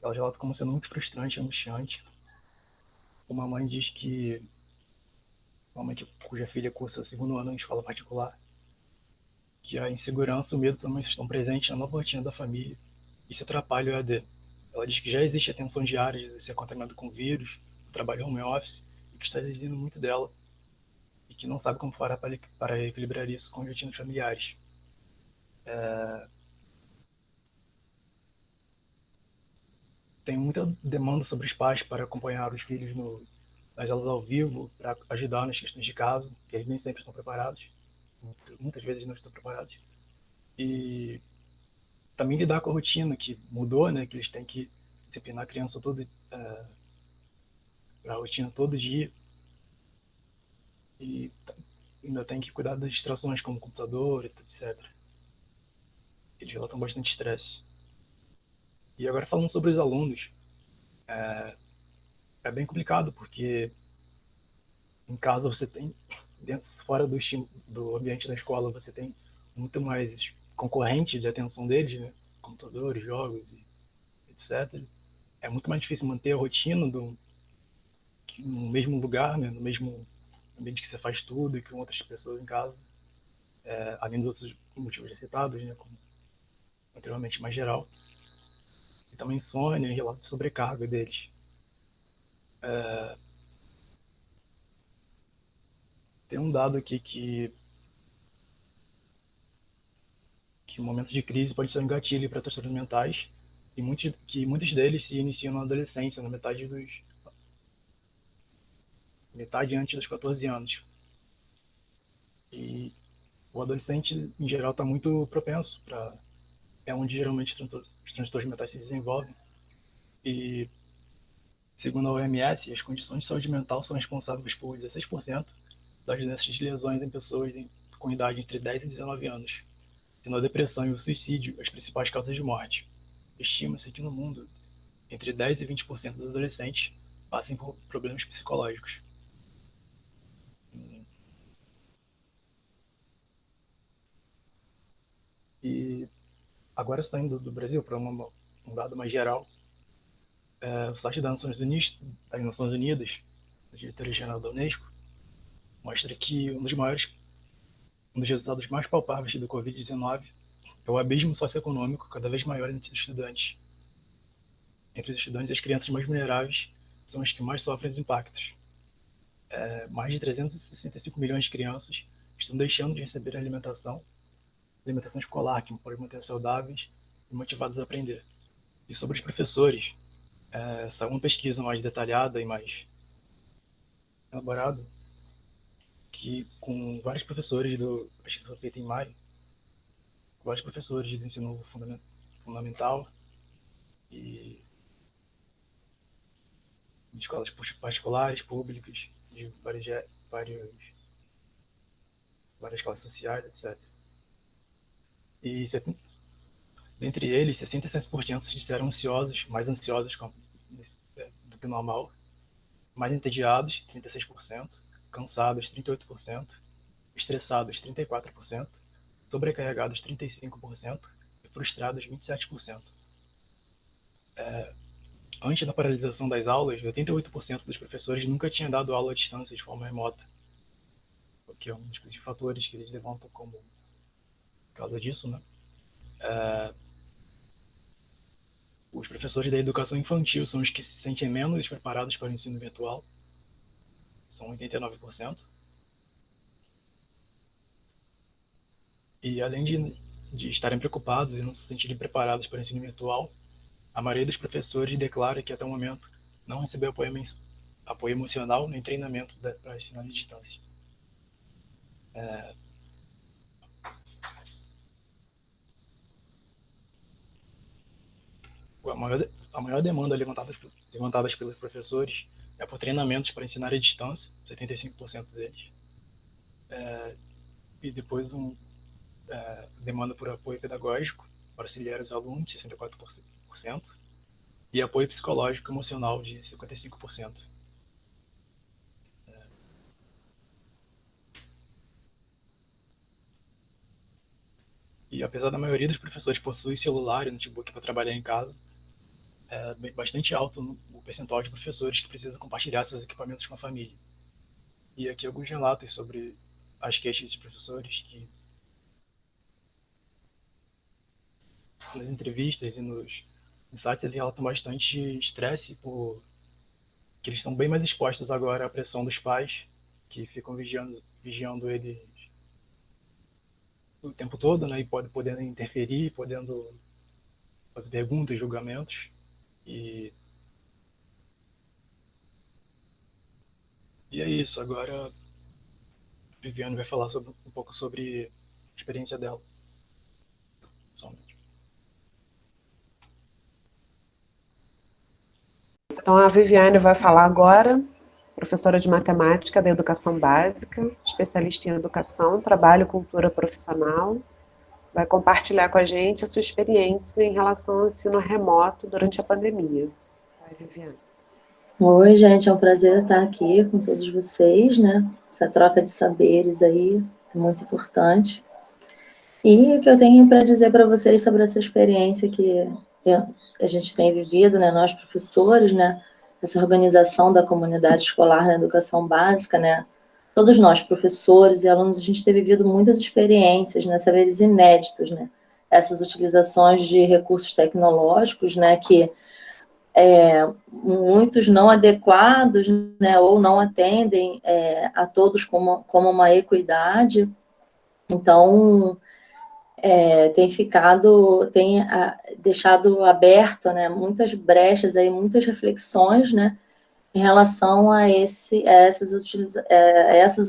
Speaker 7: ela relata como sendo muito frustrante e angustiante. Uma mãe diz que uma mãe cuja filha cursa o segundo ano em escola particular, que a insegurança e o medo também estão presentes na nova rotina da família. Isso atrapalha o EAD. Ela diz que já existe a tensão diária de ser contaminado com vírus, o trabalho home office, e que está exigindo muito dela, e que não sabe como fará para equilibrar isso com as rotinas familiares. Tem muita demanda sobre os pais para acompanhar os filhos nas aulas ao vivo, para ajudar nas questões de casa, que eles nem sempre estão preparados, muitas vezes não estão preparados. E também lidar com a rotina que mudou, né, que eles têm que disciplinar a criança a rotina todo dia, e ainda tem que cuidar das distrações como computador, etc. Eles relatam bastante estresse. E agora falando sobre os alunos, é bem complicado, porque em casa você tem, fora do ambiente da escola, você tem muito mais concorrente de atenção deles, né? Computadores, jogos, etc. É muito mais difícil manter a rotina no mesmo lugar, né? No mesmo ambiente que você faz tudo e com outras pessoas em casa, além dos outros motivos já citados, né? Como anteriormente, mais geral. E também insônia e relato de sobrecarga deles. Tem um dado aqui que o momento de crise pode ser um gatilho para transtornos mentais, e muitos deles se iniciam na adolescência, na metade antes dos 14 anos. E o adolescente, em geral, está muito propenso é onde geralmente os transtornos mentais se desenvolvem. E, segundo a OMS, as condições de saúde mental são responsáveis por 16% dessas lesões em pessoas com idade entre 10 e 19 anos, sendo a depressão e o suicídio as principais causas de morte. Estima-se que no mundo, entre 10 e 20% dos adolescentes passem por problemas psicológicos. E agora, saindo do Brasil para um dado mais geral, o site das Nações Unidas, da Diretoria-Geral da Unesco, mostra que um dos resultados mais palpáveis do Covid-19 é o abismo socioeconômico cada vez maior entre os estudantes. Entre os estudantes, as crianças mais vulneráveis são as que mais sofrem os impactos. Mais de 365 milhões de crianças estão deixando de receber alimentação escolar, que pode manter saudáveis e motivados a aprender. E sobre os professores, essa uma pesquisa mais detalhada e mais elaborada, que com vários professores a pesquisa foi feita em maio, vários professores do ensino fundamental e de escolas particulares, públicas, de várias classes sociais, etc. E dentre eles, 66% se disseram mais ansiosos do que o normal, mais entediados, 36%, cansados, 38%, estressados, 34%, sobrecarregados, 35% e frustrados, 27%. Antes da paralisação das aulas, 88% dos professores nunca tinham dado aula à distância de forma remota, o que é um dos fatores que eles levantam como causa disso, né? Os professores da educação infantil são os que se sentem menos preparados para o ensino virtual, são 89%. E além de estarem preocupados e não se sentirem preparados para o ensino virtual, a maioria dos professores declara que até o momento não recebeu apoio emocional nem treinamento para ensinar à distância. a maior demanda levantadas pelos professores é por treinamentos para ensinar à distância, 75% deles, e depois demanda por apoio pedagógico para auxiliar os alunos, 64%, e apoio psicológico e emocional, de 55%. E apesar da maioria dos professores possuir celular e notebook para trabalhar em casa, é bastante alto o percentual de professores que precisam compartilhar seus equipamentos com a família. E aqui alguns relatos sobre as queixas dos professores que, nas entrevistas e nos sites, eles relatam bastante estresse, que eles estão bem mais expostos agora à pressão dos pais, que ficam vigiando eles o tempo todo, né, e podendo interferir, podendo fazer perguntas, julgamentos. E é isso. Agora a Viviane vai falar um pouco sobre a experiência dela. Somente.
Speaker 2: Então, a Viviane vai falar agora, professora de matemática da educação básica, especialista em educação, trabalho e cultura profissional. Vai compartilhar com a gente a sua experiência em relação ao ensino remoto durante a pandemia. Vai, Viviane.
Speaker 8: Oi, gente, é um prazer estar aqui com todos vocês, né? Essa troca de saberes aí é muito importante. E o que eu tenho para dizer para vocês sobre essa experiência que a gente tem vivido, né? Nós professores, né? Essa organização da comunidade escolar na educação básica, né? Todos nós, professores e alunos, a gente tem vivido muitas experiências, né? Saberes inéditos, né? Essas utilizações de recursos tecnológicos, né? Que muitos não adequados, né, ou não atendem a todos como uma equidade. Então, tem deixado aberto, né, muitas brechas, aí, muitas reflexões, né, em relação a essas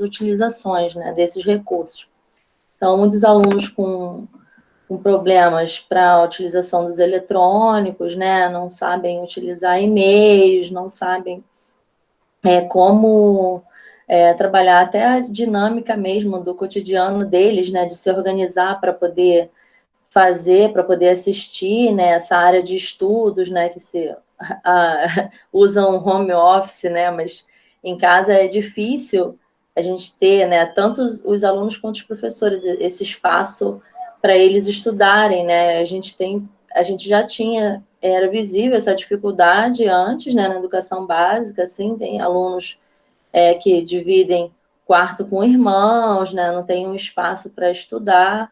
Speaker 8: utilizações, né, desses recursos. Então, muitos alunos com problemas para a utilização dos eletrônicos, né? Não sabem utilizar e-mails, não sabem como trabalhar até a dinâmica mesmo do cotidiano deles, né? De se organizar para poder fazer, para poder assistir, né? Essa área de estudos, né? Que usam home office, né? Mas em casa é difícil a gente ter, né? Tanto os alunos quanto os professores, esse espaço para eles estudarem, né? A gente já tinha, era visível essa dificuldade antes, né, na educação básica, assim, tem alunos que dividem quarto com irmãos, né, não tem um espaço para estudar,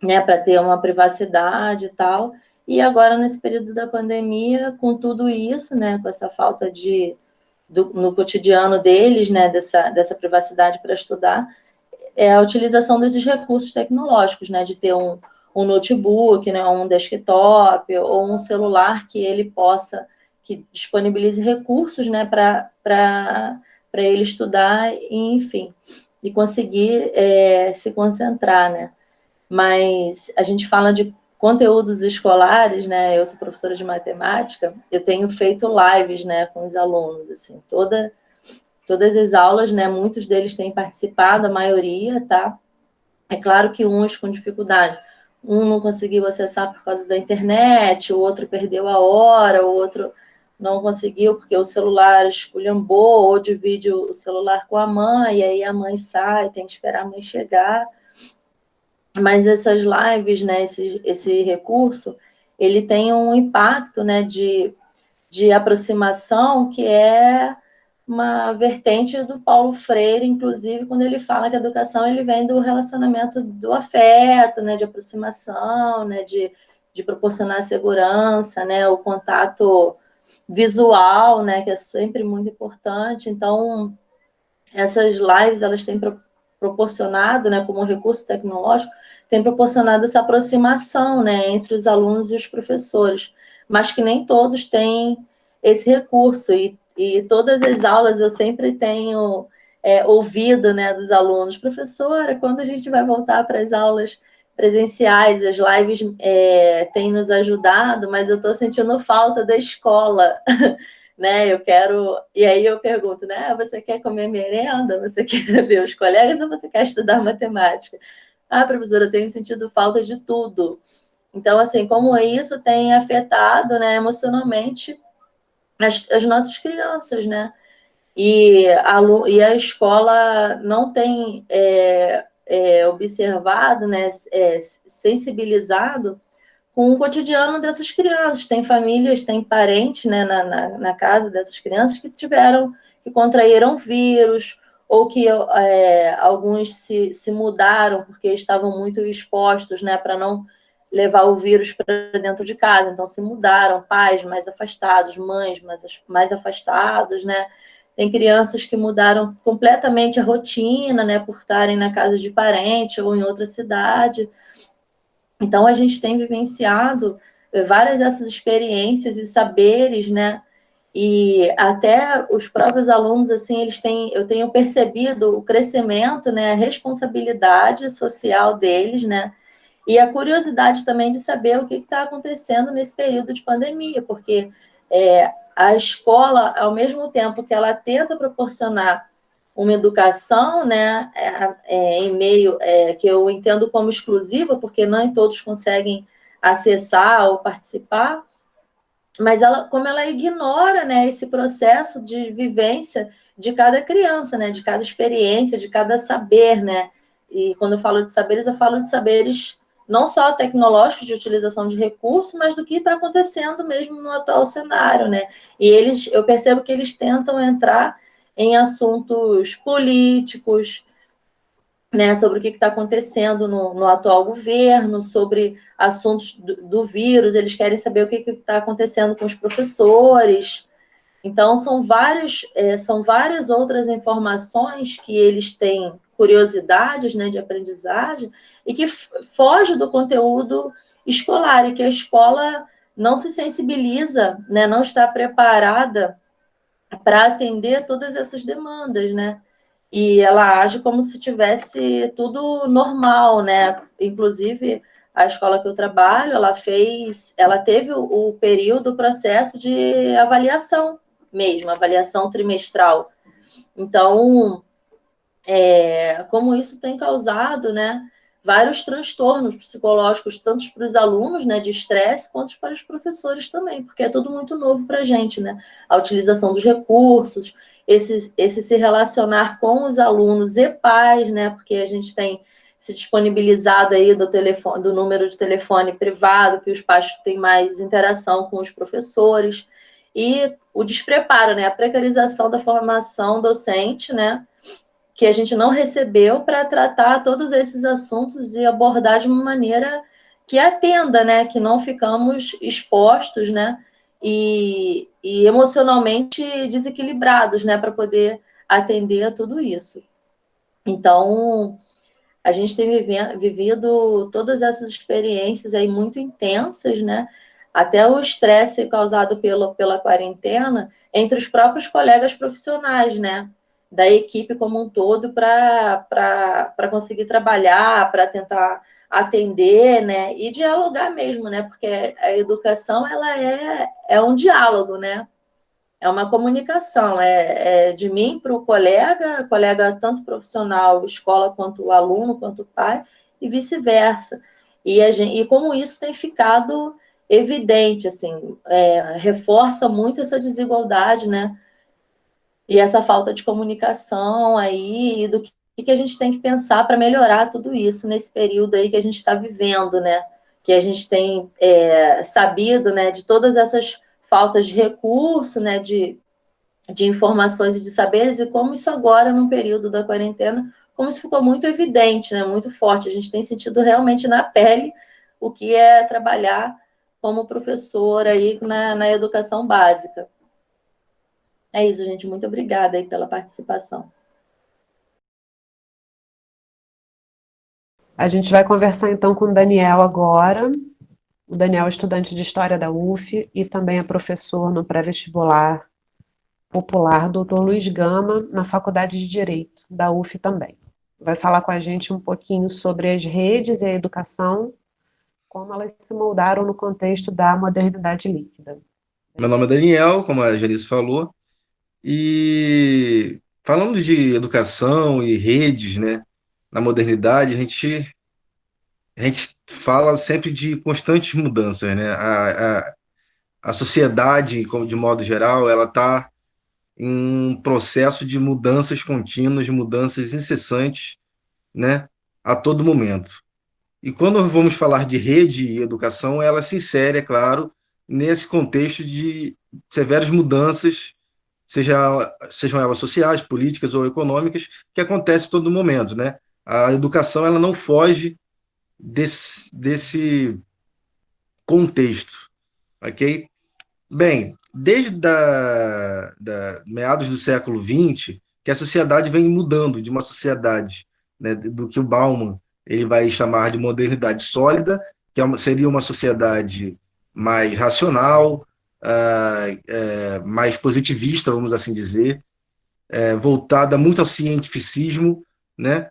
Speaker 8: né, para ter uma privacidade e tal, e agora, nesse período da pandemia, com tudo isso, né, com essa falta no cotidiano deles, né, dessa privacidade para estudar, a utilização desses recursos tecnológicos, né, de ter um notebook, né, um desktop ou um celular que disponibilize recursos, né, para ele estudar e, enfim, e conseguir se concentrar, né. Mas a gente fala de conteúdos escolares, né, eu sou professora de matemática, eu tenho feito lives, né, com os alunos, assim, todas as aulas, né, muitos deles têm participado, a maioria, tá? É claro que uns com dificuldade, um não conseguiu acessar por causa da internet, o outro perdeu a hora, o outro não conseguiu porque o celular esculhambou, ou divide o celular com a mãe, e aí a mãe sai, tem que esperar a mãe chegar. Mas essas lives, né, esse recurso, ele tem um impacto, né, de aproximação que é uma vertente do Paulo Freire, inclusive, quando ele fala que a educação ele vem do relacionamento do afeto, né, de aproximação, né, de proporcionar segurança, né, o contato visual, né, que é sempre muito importante. Então, essas lives, elas têm proporcionado, né, como recurso tecnológico, tem proporcionado essa aproximação, né, entre os alunos e os professores, mas que nem todos têm esse recurso, e todas as aulas eu sempre tenho ouvido, né, dos alunos, professora, quando a gente vai voltar para as aulas presenciais, as lives têm nos ajudado, mas eu estou sentindo falta da escola, né? E aí eu pergunto, né? Você quer comer merenda? Você quer ver os colegas ou você quer estudar matemática? Ah, professora, eu tenho sentido falta de tudo. Então, assim, como isso tem afetado, né, emocionalmente as nossas crianças, né? E a escola não tem observado, né, sensibilizado com o cotidiano dessas crianças. Tem famílias, tem parentes, né, na casa dessas crianças que contraíram vírus, ou que alguns se mudaram porque estavam muito expostos, né, para não levar o vírus para dentro de casa. Então, se mudaram, pais mais afastados, mães mais afastados, né? Tem crianças que mudaram completamente a rotina, né, por estarem na casa de parente ou em outra cidade. Então, a gente tem vivenciado várias dessas experiências e saberes, né? E até os próprios alunos, assim, eu tenho percebido o crescimento, né, a responsabilidade social deles, né? E a curiosidade também de saber o que está acontecendo nesse período de pandemia, porque a escola, ao mesmo tempo que ela tenta proporcionar uma educação, né, em meio que eu entendo como exclusiva, porque nem todos conseguem acessar ou participar, mas como ela ignora, né, esse processo de vivência de cada criança, né, de cada experiência, de cada saber, né, e quando eu falo de saberes, eu falo de saberes não só tecnológicos de utilização de recursos, mas do que está acontecendo mesmo no atual cenário, né, e eu percebo que eles tentam entrar em assuntos políticos, né, sobre o que está acontecendo no atual governo, sobre assuntos do vírus, eles querem saber o que está acontecendo com os professores. Então, são várias outras informações que eles têm curiosidades, né, de aprendizagem e que foge do conteúdo escolar, e que a escola não se sensibiliza, né, não está preparada para atender todas essas demandas, né? E ela age como se tivesse tudo normal, né? Inclusive, a escola que eu trabalho, ela teve o período, o processo de avaliação mesmo, avaliação trimestral. Então, como isso tem causado, né, vários transtornos psicológicos, tanto para os alunos, né, de estresse, quanto para os professores também, porque é tudo muito novo para a gente, né? A utilização dos recursos, esse se relacionar com os alunos e pais, né? Porque a gente tem se disponibilizado aí do número de telefone privado, que os pais têm mais interação com os professores, e o despreparo, né? A precarização da formação docente, né? Que a gente não recebeu para tratar todos esses assuntos e abordar de uma maneira que atenda, né? Que não ficamos expostos, né? E emocionalmente desequilibrados, né? Para poder atender a tudo isso. Então, a gente tem vivido todas essas experiências aí muito intensas, né? Até o estresse causado pela quarentena entre os próprios colegas profissionais, né? Da equipe como um todo para conseguir trabalhar, para tentar atender, né? E dialogar mesmo, né? Porque a educação, ela é um diálogo, né? É uma comunicação, é de mim para o colega tanto profissional, escola, quanto o aluno, quanto o pai, e vice-versa. E como isso tem ficado evidente, assim, reforça muito essa desigualdade, né? E essa falta de comunicação aí, do que a gente tem que pensar para melhorar tudo isso nesse período aí que a gente está vivendo, né? Que a gente tem sabido, né, de todas essas faltas de recurso, né, de informações e de saberes, e como isso agora, no período da quarentena, como isso ficou muito evidente, né, muito forte. A gente tem sentido realmente na pele o que é trabalhar como professor aí na educação básica. É isso, gente. Muito obrigada aí pela participação.
Speaker 2: A gente vai conversar então com o Daniel agora. O Daniel é estudante de História da UF e também é professor no pré-vestibular popular Dr. Luiz Gama, na Faculdade de Direito da UF também. vai falar com a gente um pouquinho sobre as redes e a educação, como elas se moldaram no contexto da modernidade líquida.
Speaker 9: Meu nome é Daniel, como a Janice falou, e falando de educação e redes, né, na modernidade, a gente fala sempre de constantes mudanças, né? A sociedade, como de modo geral, ela está em um processo de mudanças contínuas, mudanças incessantes, né, a todo momento. E quando vamos falar de rede e educação, ela se insere, é claro, nesse contexto de severas mudanças, sejam elas sociais, políticas ou econômicas, que acontecem a todo momento, né? A educação ela não foge desse contexto, ok? Bem, desde meados do século XX, que a sociedade vem mudando de uma sociedade, né, do que o Bauman ele vai chamar de modernidade sólida, que seria uma sociedade mais racional, mais positivista, vamos assim dizer, voltada muito ao cientificismo, né,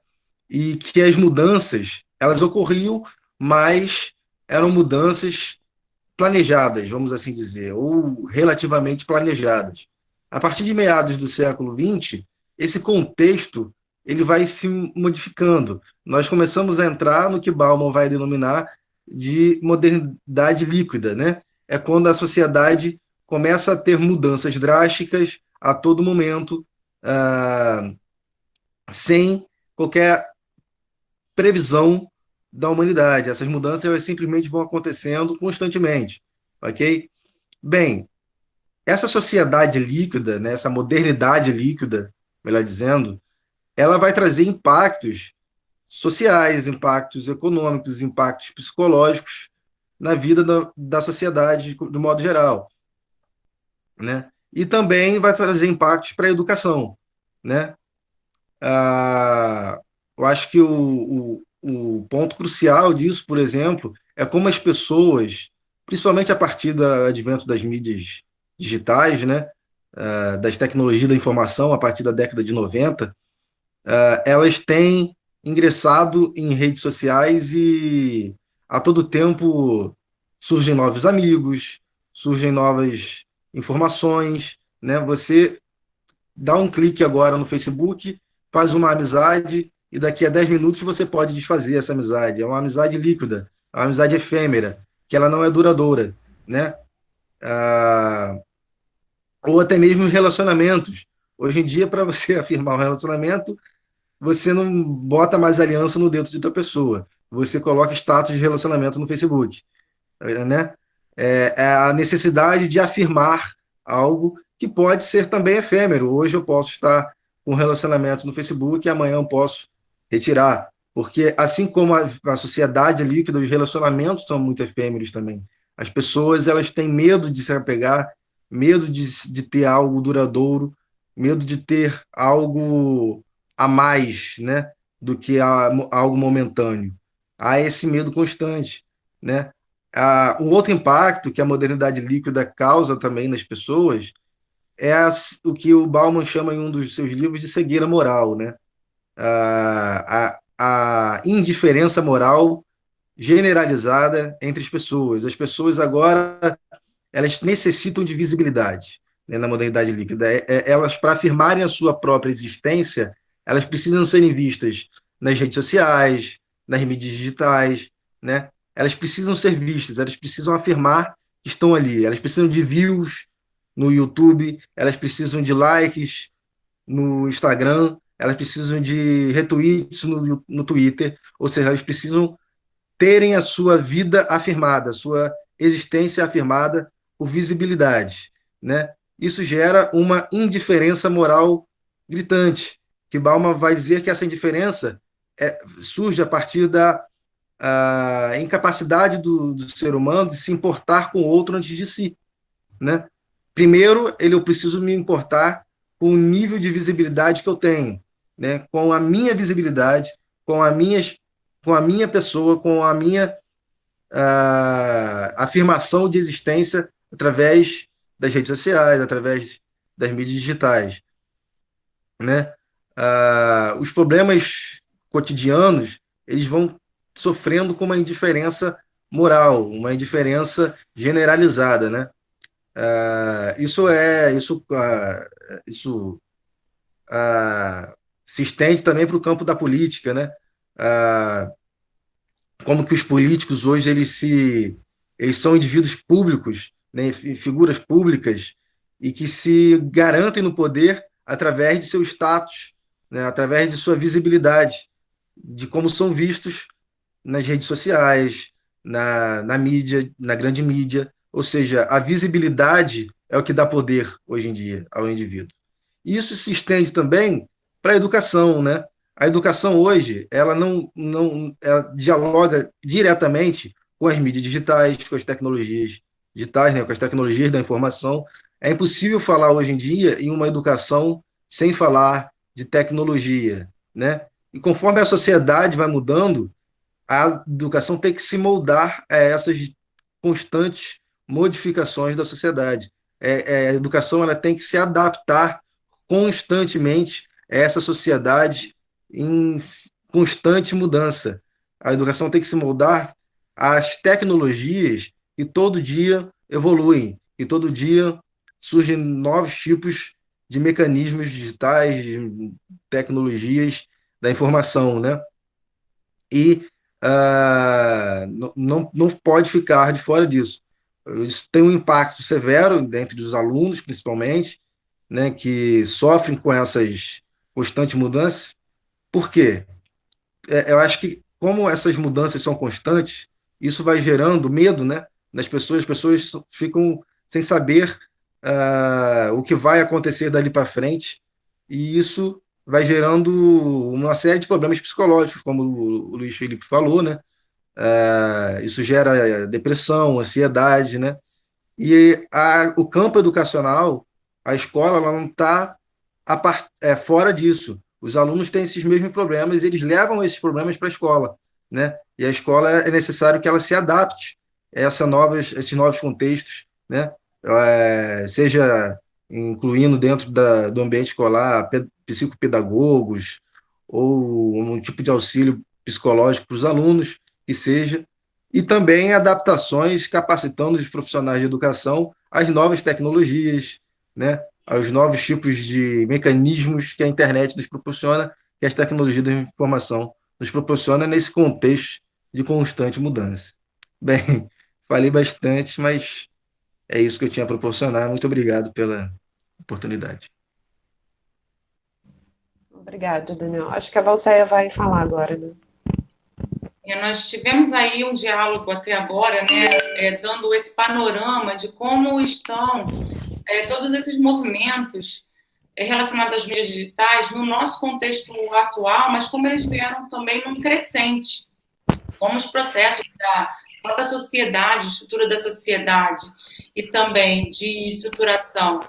Speaker 9: e que as mudanças elas ocorriam, mas eram mudanças planejadas, vamos assim dizer, ou relativamente planejadas. A partir de meados do século XX, esse contexto ele vai se modificando. Nós começamos a entrar no que Bauman vai denominar de modernidade líquida, né? É quando a sociedade começa a ter mudanças drásticas a todo momento, sem qualquer previsão da humanidade. Essas mudanças elas simplesmente vão acontecendo constantemente, ok? Bem, essa sociedade líquida, né, essa modernidade líquida, melhor dizendo, ela vai trazer impactos sociais, impactos econômicos, impactos psicológicos na vida da sociedade do modo geral, né? E também vai trazer impactos para a educação, né? Eu acho que o ponto crucial disso, por exemplo, é como as pessoas, principalmente a partir do advento das mídias digitais, né, das tecnologias da informação, a partir da década de 90, elas têm ingressado em redes sociais e a todo tempo surgem novos amigos, surgem novas informações, né? Você dá um clique agora no Facebook, faz uma amizade e daqui a 10 minutos você pode desfazer essa amizade. É uma amizade líquida, é uma amizade efêmera, que ela não é duradoura, né? Ou até mesmo relacionamentos. Hoje em dia, para você afirmar um relacionamento, você não bota mais aliança no dedo de outra pessoa. Você coloca status de relacionamento no Facebook, né? É a necessidade de afirmar algo que pode ser também efêmero. Hoje eu posso estar com relacionamento no Facebook e amanhã eu posso retirar. Porque assim como a sociedade líquida, os relacionamentos são muito efêmeros também. As pessoas elas têm medo de se apegar, medo de ter algo duradouro, medo de ter algo a mais, né, do que algo momentâneo. Há esse medo constante, né? Um outro impacto que a modernidade líquida causa também nas pessoas é o que o Bauman chama em um dos seus livros de cegueira moral, né? A indiferença moral generalizada entre as pessoas. As pessoas agora elas necessitam de visibilidade, né, na modernidade líquida. Elas, para afirmarem a sua própria existência, elas precisam serem vistas nas redes sociais, nas mídias digitais, né? Elas precisam ser vistas, elas precisam afirmar que estão ali, elas precisam de views no YouTube, elas precisam de likes no Instagram, elas precisam de retweets no Twitter, ou seja, elas precisam terem a sua vida afirmada, a sua existência afirmada por visibilidade, né? Isso gera uma indiferença moral gritante, que Bauman vai dizer que essa indiferença surge a partir da incapacidade do ser humano de se importar com o outro antes de si, né? Primeiro, eu preciso me importar com o nível de visibilidade que eu tenho, né? Com a minha visibilidade, com a minha pessoa, com a minha afirmação de existência através das redes sociais, através das mídias digitais, né? Os problemas cotidianos, eles vão sofrendo com uma indiferença moral, uma indiferença generalizada, né? Isso se estende também para o campo da política, né? Como que os políticos hoje eles são indivíduos públicos, né? Figuras públicas e que se garantem no poder através de seu status, né? Através de sua visibilidade, de como são vistos nas redes sociais, na mídia, na grande mídia. Ou seja, a visibilidade é o que dá poder hoje em dia ao indivíduo. Isso se estende também para a educação, né? A educação hoje, ela dialoga diretamente com as mídias digitais, com as tecnologias digitais, né? Com as tecnologias da informação. É impossível falar hoje em dia em uma educação sem falar de tecnologia, né? E conforme a sociedade vai mudando, a educação tem que se moldar a essas constantes modificações da sociedade. A educação ela tem que se adaptar constantemente a essa sociedade em constante mudança. A educação tem que se moldar às tecnologias que todo dia evoluem, e todo dia surgem novos tipos de mecanismos digitais, de tecnologias da informação, né? E não pode ficar de fora disso. Isso tem um impacto severo dentro dos alunos, principalmente, né, que sofrem com essas constantes mudanças. Por quê? Eu acho que, como essas mudanças são constantes, isso vai gerando medo, né, nas pessoas. As pessoas ficam sem saber o que vai acontecer dali para frente, e isso vai gerando uma série de problemas psicológicos, como o Luiz Felipe falou, né? Isso gera depressão, ansiedade, né? E o campo educacional, a escola, ela não está fora disso. Os alunos têm esses mesmos problemas, eles levam esses problemas para a escola, né? E a escola é necessário que ela se adapte a esses novos contextos, né? Seja incluindo dentro do ambiente escolar psicopedagogos ou um tipo de auxílio psicológico para os alunos, que seja, e também adaptações capacitando os profissionais de educação às novas tecnologias, né, aos novos tipos de mecanismos que a internet nos proporciona, que as tecnologias da informação nos proporciona nesse contexto de constante mudança. Bem, falei bastante, mas é isso que eu tinha a proporcionar. Muito obrigado pela oportunidade.
Speaker 2: Obrigada, Daniel. Acho que a Valceia vai falar agora, né?
Speaker 1: Nós tivemos aí um diálogo até agora, né, dando esse panorama de como estão todos esses movimentos relacionados às mídias digitais no nosso contexto atual, mas como eles vieram também num crescente, como os processos da própria sociedade, estrutura da sociedade e também de estruturação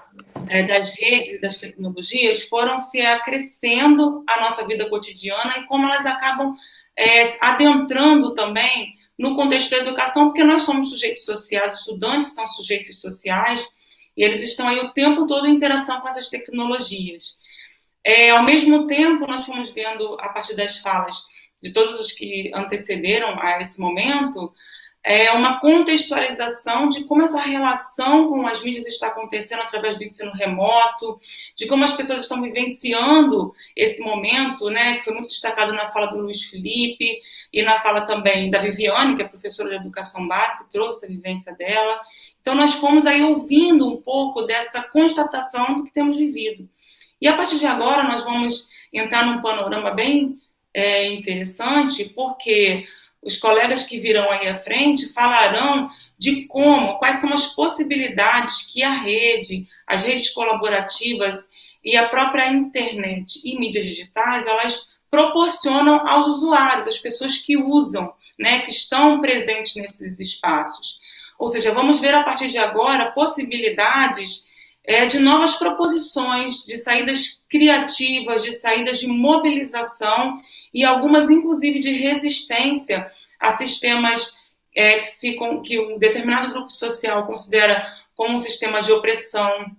Speaker 1: das redes e das tecnologias foram se acrescendo à nossa vida cotidiana e como elas acabam adentrando também no contexto da educação, porque nós somos sujeitos sociais, os estudantes são sujeitos sociais, e eles estão aí o tempo todo em interação com essas tecnologias. Ao mesmo tempo, nós fomos vendo, a partir das falas de todos os que antecederam a esse momento, uma contextualização de como essa relação com as mídias está acontecendo através do ensino remoto, de como as pessoas estão vivenciando esse momento, né, que foi muito destacado na fala do Luiz Felipe e na fala também da Viviane, que é professora de educação básica, que trouxe a vivência dela. Então, nós fomos aí ouvindo um pouco dessa constatação do que temos vivido. E a partir de agora, nós vamos entrar num panorama bem interessante, porque os colegas que virão aí à frente falarão de quais são as possibilidades que a rede, as redes colaborativas e a própria internet e mídias digitais, elas proporcionam aos usuários, às pessoas que usam, né, que estão presentes nesses espaços. Ou seja, vamos ver a partir de agora possibilidades de novas proposições, de saídas criativas, de saídas de mobilização e algumas, inclusive, de resistência a sistemas que um determinado grupo social considera como um sistema de opressão,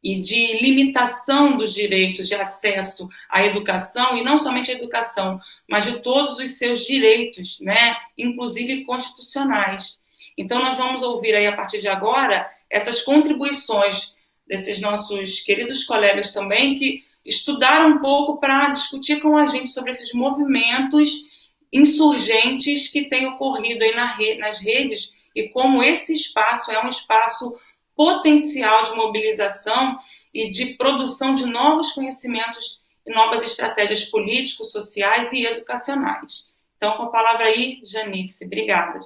Speaker 1: e de limitação dos direitos de acesso à educação, e não somente à educação, mas de todos os seus direitos, né, inclusive constitucionais. Então, nós vamos ouvir aí, a partir de agora, essas contribuições desses nossos queridos colegas também, que estudaram um pouco para discutir com a gente sobre esses movimentos insurgentes que têm ocorrido aí nas redes, e como esse espaço é um espaço potencial de mobilização e de produção de novos conhecimentos e novas estratégias políticos, sociais e educacionais. Então, com a palavra aí, Janice. Obrigada.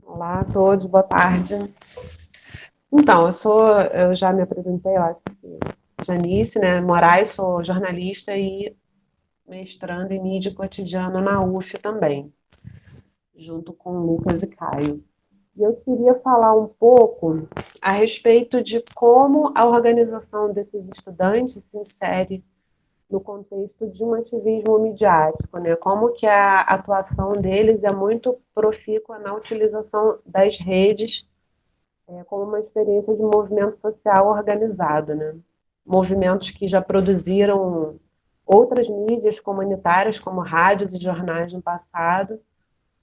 Speaker 2: Olá a todos, boa tarde. Então, eu já me apresentei, eu acho que Janice, né, Moraes, sou jornalista e mestrando em mídia cotidiana na UF também, junto com Lucas e Caio. E eu queria falar um pouco a respeito de como a organização desses estudantes se insere no contexto de um ativismo midiático, né? Como que a atuação deles é muito profícua na utilização das redes como uma experiência de movimento social organizado, né? Movimentos que já produziram outras mídias comunitárias, como rádios e jornais no passado,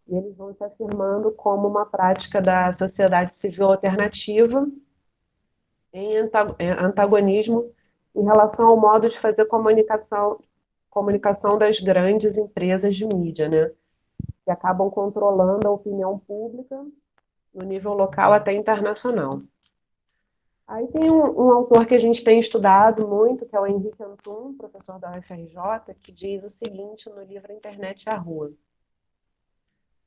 Speaker 2: e eles vão se afirmando como uma prática da sociedade civil alternativa em antagonismo em relação ao modo de fazer comunicação das grandes empresas de mídia, né? Que acabam controlando a opinião pública no nível local até internacional. Aí tem um autor que a gente tem estudado muito, que é o Henrique Antum, professor da UFRJ, que diz o seguinte no livro Internet e a Rua.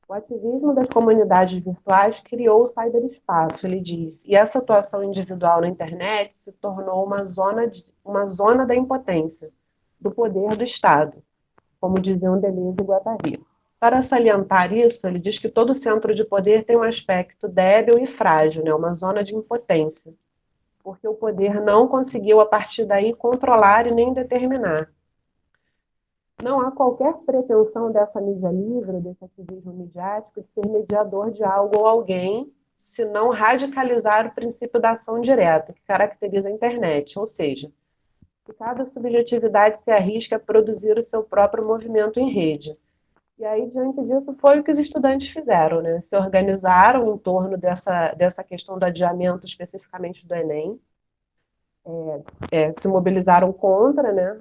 Speaker 2: O ativismo das comunidades virtuais criou o cyberespaço, ele diz, e essa atuação individual na internet se tornou uma zona da impotência, do poder do Estado, como diziam Deleuze e Guattari. Para salientar isso, ele diz que todo centro de poder tem um aspecto débil e frágil, né, uma zona de impotência, porque o poder não conseguiu, a partir daí, controlar e nem determinar. Não há qualquer pretensão dessa mídia livre, desse ativismo midiático, de ser mediador de algo ou alguém, se não radicalizar o princípio da ação direta, que caracteriza a internet, ou seja, que cada subjetividade se arrisca a produzir o seu próprio movimento em rede. E aí, diante disso, foi o que os estudantes fizeram, né? Se organizaram em torno dessa questão do adiamento, especificamente do Enem, se mobilizaram contra, né?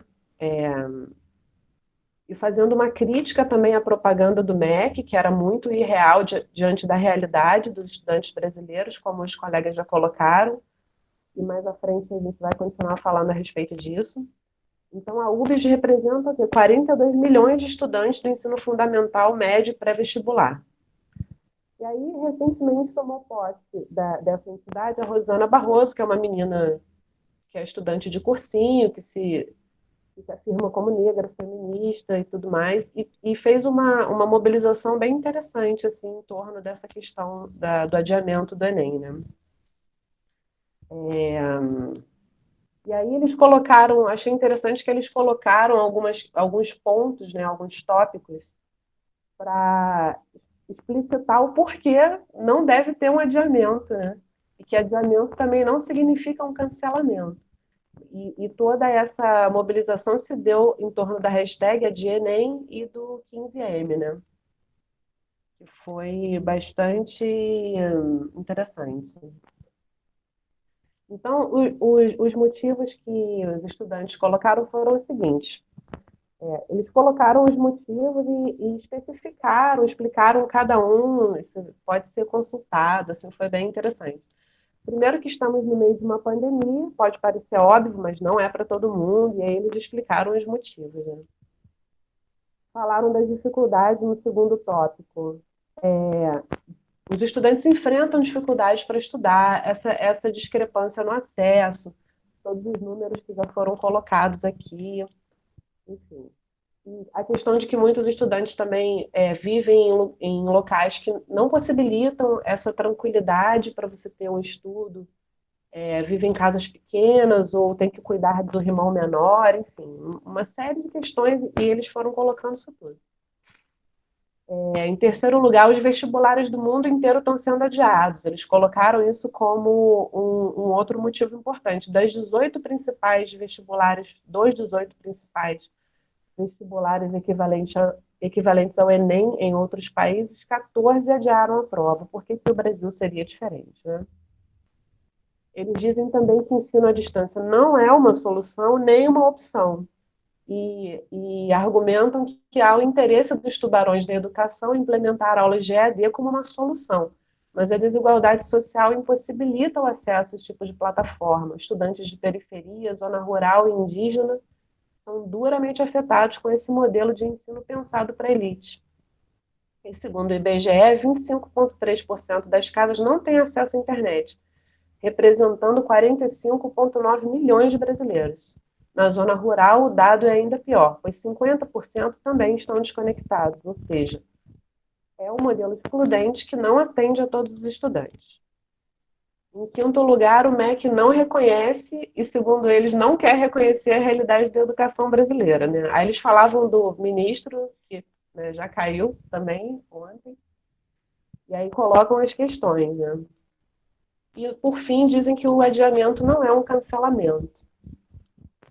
Speaker 2: E fazendo uma crítica também à propaganda do MEC, que era muito irreal diante da realidade dos estudantes brasileiros, como os colegas já colocaram, e mais à frente a gente vai continuar falando a respeito disso. Então, a UBS representa 42 milhões de estudantes do ensino fundamental, médio e pré-vestibular. E aí, recentemente, tomou posse dessa entidade a Rosana Barroso, que é uma menina que é estudante de cursinho, que se afirma como negra, feminista e tudo mais, e fez uma mobilização bem interessante assim, em torno dessa questão do adiamento do Enem. Né? E aí eles colocaram, achei interessante que eles colocaram alguns pontos, né, alguns tópicos, para explicitar o porquê não deve ter um adiamento, né? E que adiamento também não significa um cancelamento. E toda essa mobilização se deu em torno da hashtag #Enem e do 15M, né? Que foi bastante interessante. Então, os motivos que os estudantes colocaram foram os seguintes. Eles colocaram os motivos e especificaram, explicaram cada um, isso pode ser consultado, assim, foi bem interessante. Primeiro que estamos no meio de uma pandemia, pode parecer óbvio, mas não é para todo mundo, e aí eles explicaram os motivos. Né? Falaram das dificuldades no segundo tópico. Os estudantes enfrentam dificuldades para estudar, essa discrepância no acesso, todos os números que já foram colocados aqui, enfim. E a questão de que muitos estudantes também vivem em locais que não possibilitam essa tranquilidade para você ter um estudo, vivem em casas pequenas ou tem que cuidar do irmão menor, enfim, uma série de questões, e eles foram colocando isso tudo. Em terceiro lugar, os vestibulares do mundo inteiro estão sendo adiados. Eles colocaram isso como um outro motivo importante. Das 18 principais vestibulares, dos 18 principais vestibulares equivalentes ao Enem em outros países, 14 adiaram a prova. Por que o Brasil seria diferente, né? Eles dizem também que o ensino à distância não é uma solução nem uma opção. E argumentam que há o interesse dos tubarões da educação em implementar aulas de EAD como uma solução, mas a desigualdade social impossibilita o acesso a esse tipo de plataforma. Estudantes de periferia, zona rural e indígena são duramente afetados com esse modelo de ensino pensado para a elite. E segundo o IBGE, 25,3% das casas não têm acesso à internet, representando 45,9 milhões de brasileiros. Na zona rural, o dado é ainda pior, pois 50% também estão desconectados, ou seja, é um modelo excludente que não atende a todos os estudantes. Em quinto lugar, o MEC não reconhece e, segundo eles, não quer reconhecer a realidade da educação brasileira, né? Aí eles falavam do ministro, que, né, já caiu também ontem, e aí colocam as questões, né? E, por fim, dizem que o adiamento não é um cancelamento.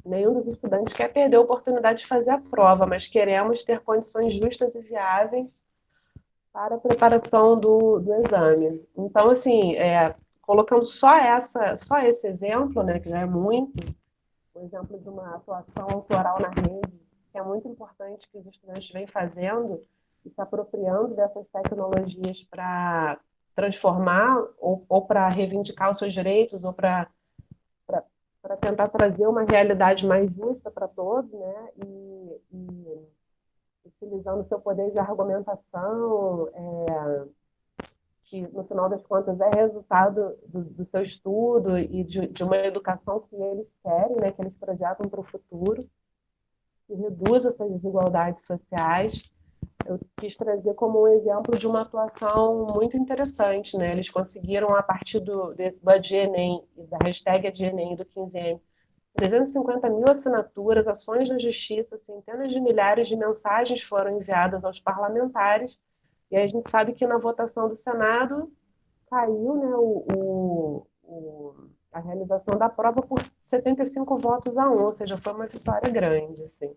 Speaker 2: Nenhum dos estudantes quer perder a oportunidade de fazer a prova, mas queremos ter condições justas e viáveis para a preparação do exame. Então, assim, colocando só esse exemplo, né, que já é muito, o exemplo de uma atuação autoral na rede, que é muito importante que os estudantes vêm fazendo e se apropriando dessas tecnologias para transformar ou para reivindicar os seus direitos ou para tentar trazer uma realidade mais justa para todos, né? E utilizando o seu poder de argumentação, que no final das contas é resultado do seu estudo e de uma educação que eles querem, né? Que eles projetam para o futuro, que reduz essas desigualdades sociais. Eu quis trazer como um exemplo de uma atuação muito interessante, né? Eles conseguiram, a partir do AdiEnem, da hashtag AdiEnem do 15M, 350 mil assinaturas, ações na justiça, centenas de milhares de mensagens foram enviadas aos parlamentares, e aí a gente sabe que na votação do Senado caiu, né, a realização da prova por 75 votos a 1, ou seja, foi uma vitória grande, assim.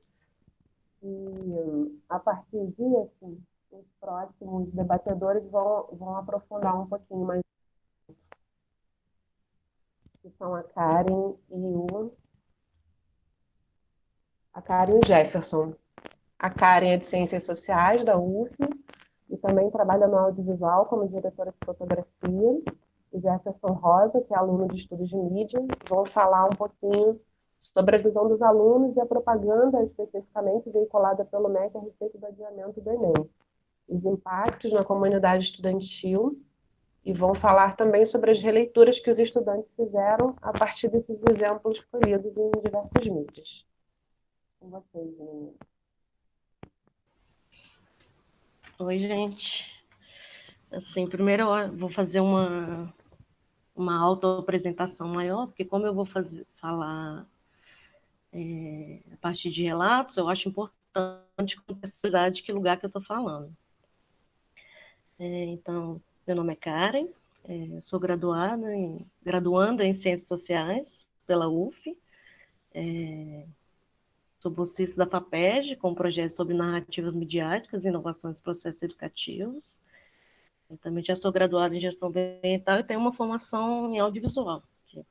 Speaker 2: E a partir disso, os próximos debatedores vão aprofundar um pouquinho mais, que são a Karen e o Jefferson. A Karen é de Ciências Sociais, da UF, e também trabalha no audiovisual como diretora de fotografia. O Jefferson Rosa, que é aluno de estudos de mídia, vão falar um pouquinho sobre a visão dos alunos e a propaganda, especificamente veiculada pelo MEC a respeito do adiamento do Enem, os impactos na comunidade estudantil, e vão falar também sobre as releituras que os estudantes fizeram a partir desses exemplos colhidos em diversas mídias. Com vocês, meninas.
Speaker 10: Oi, gente. Assim, primeiro eu vou fazer uma autoapresentação maior, porque como eu vou falar a partir de relatos, eu acho importante contextualizar de que lugar que eu estou falando. Então, meu nome é Karen, sou graduanda em Ciências Sociais pela UF, sou bolsista da FAPESD, com um projeto sobre narrativas midiáticas e inovações e processos educativos. Eu também já sou graduada em Gestão Ambiental e tenho uma formação em audiovisual,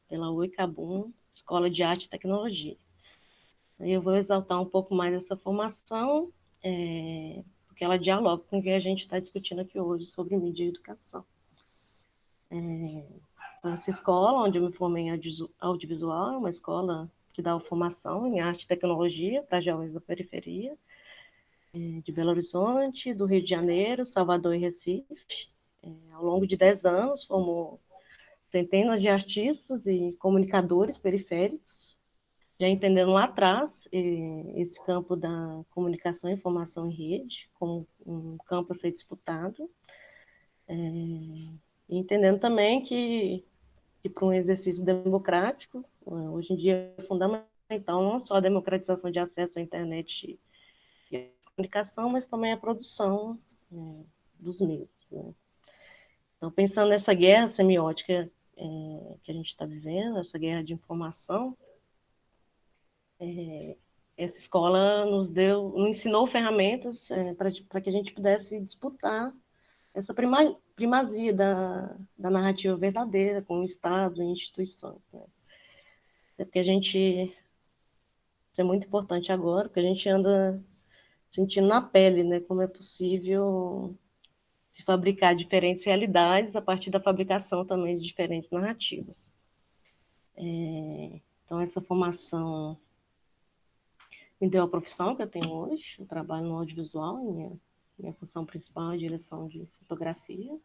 Speaker 10: pela UiCabum, Escola de Arte e Tecnologia. Eu vou exaltar um pouco mais essa formação, porque ela dialoga com o que a gente está discutindo aqui hoje sobre mídia e educação. Então, essa escola, onde eu me formei em audiovisual, é uma escola que dá formação em arte e tecnologia para jovens da periferia, de Belo Horizonte, do Rio de Janeiro, Salvador e Recife. Ao longo de 10 anos, formou centenas de artistas e comunicadores periféricos, já entendendo lá atrás esse campo da comunicação e informação em rede, como um campo a ser disputado, e entendendo também que para um exercício democrático, hoje em dia é fundamental não só a democratização de acesso à internet e à comunicação, mas também a produção dos mesmos, né? Então, pensando nessa guerra semiótica que a gente está vivendo, essa guerra de informação, essa escola nos ensinou ferramentas para que a gente pudesse disputar essa primazia da narrativa verdadeira com o Estado e instituições, né? É porque isso é muito importante agora, porque a gente anda sentindo na pele, né, como é possível se fabricar diferentes realidades a partir da fabricação também de diferentes narrativas. Então, essa formação me deu a profissão que eu tenho hoje. Eu trabalho no audiovisual, minha função principal é a direção de fotografia.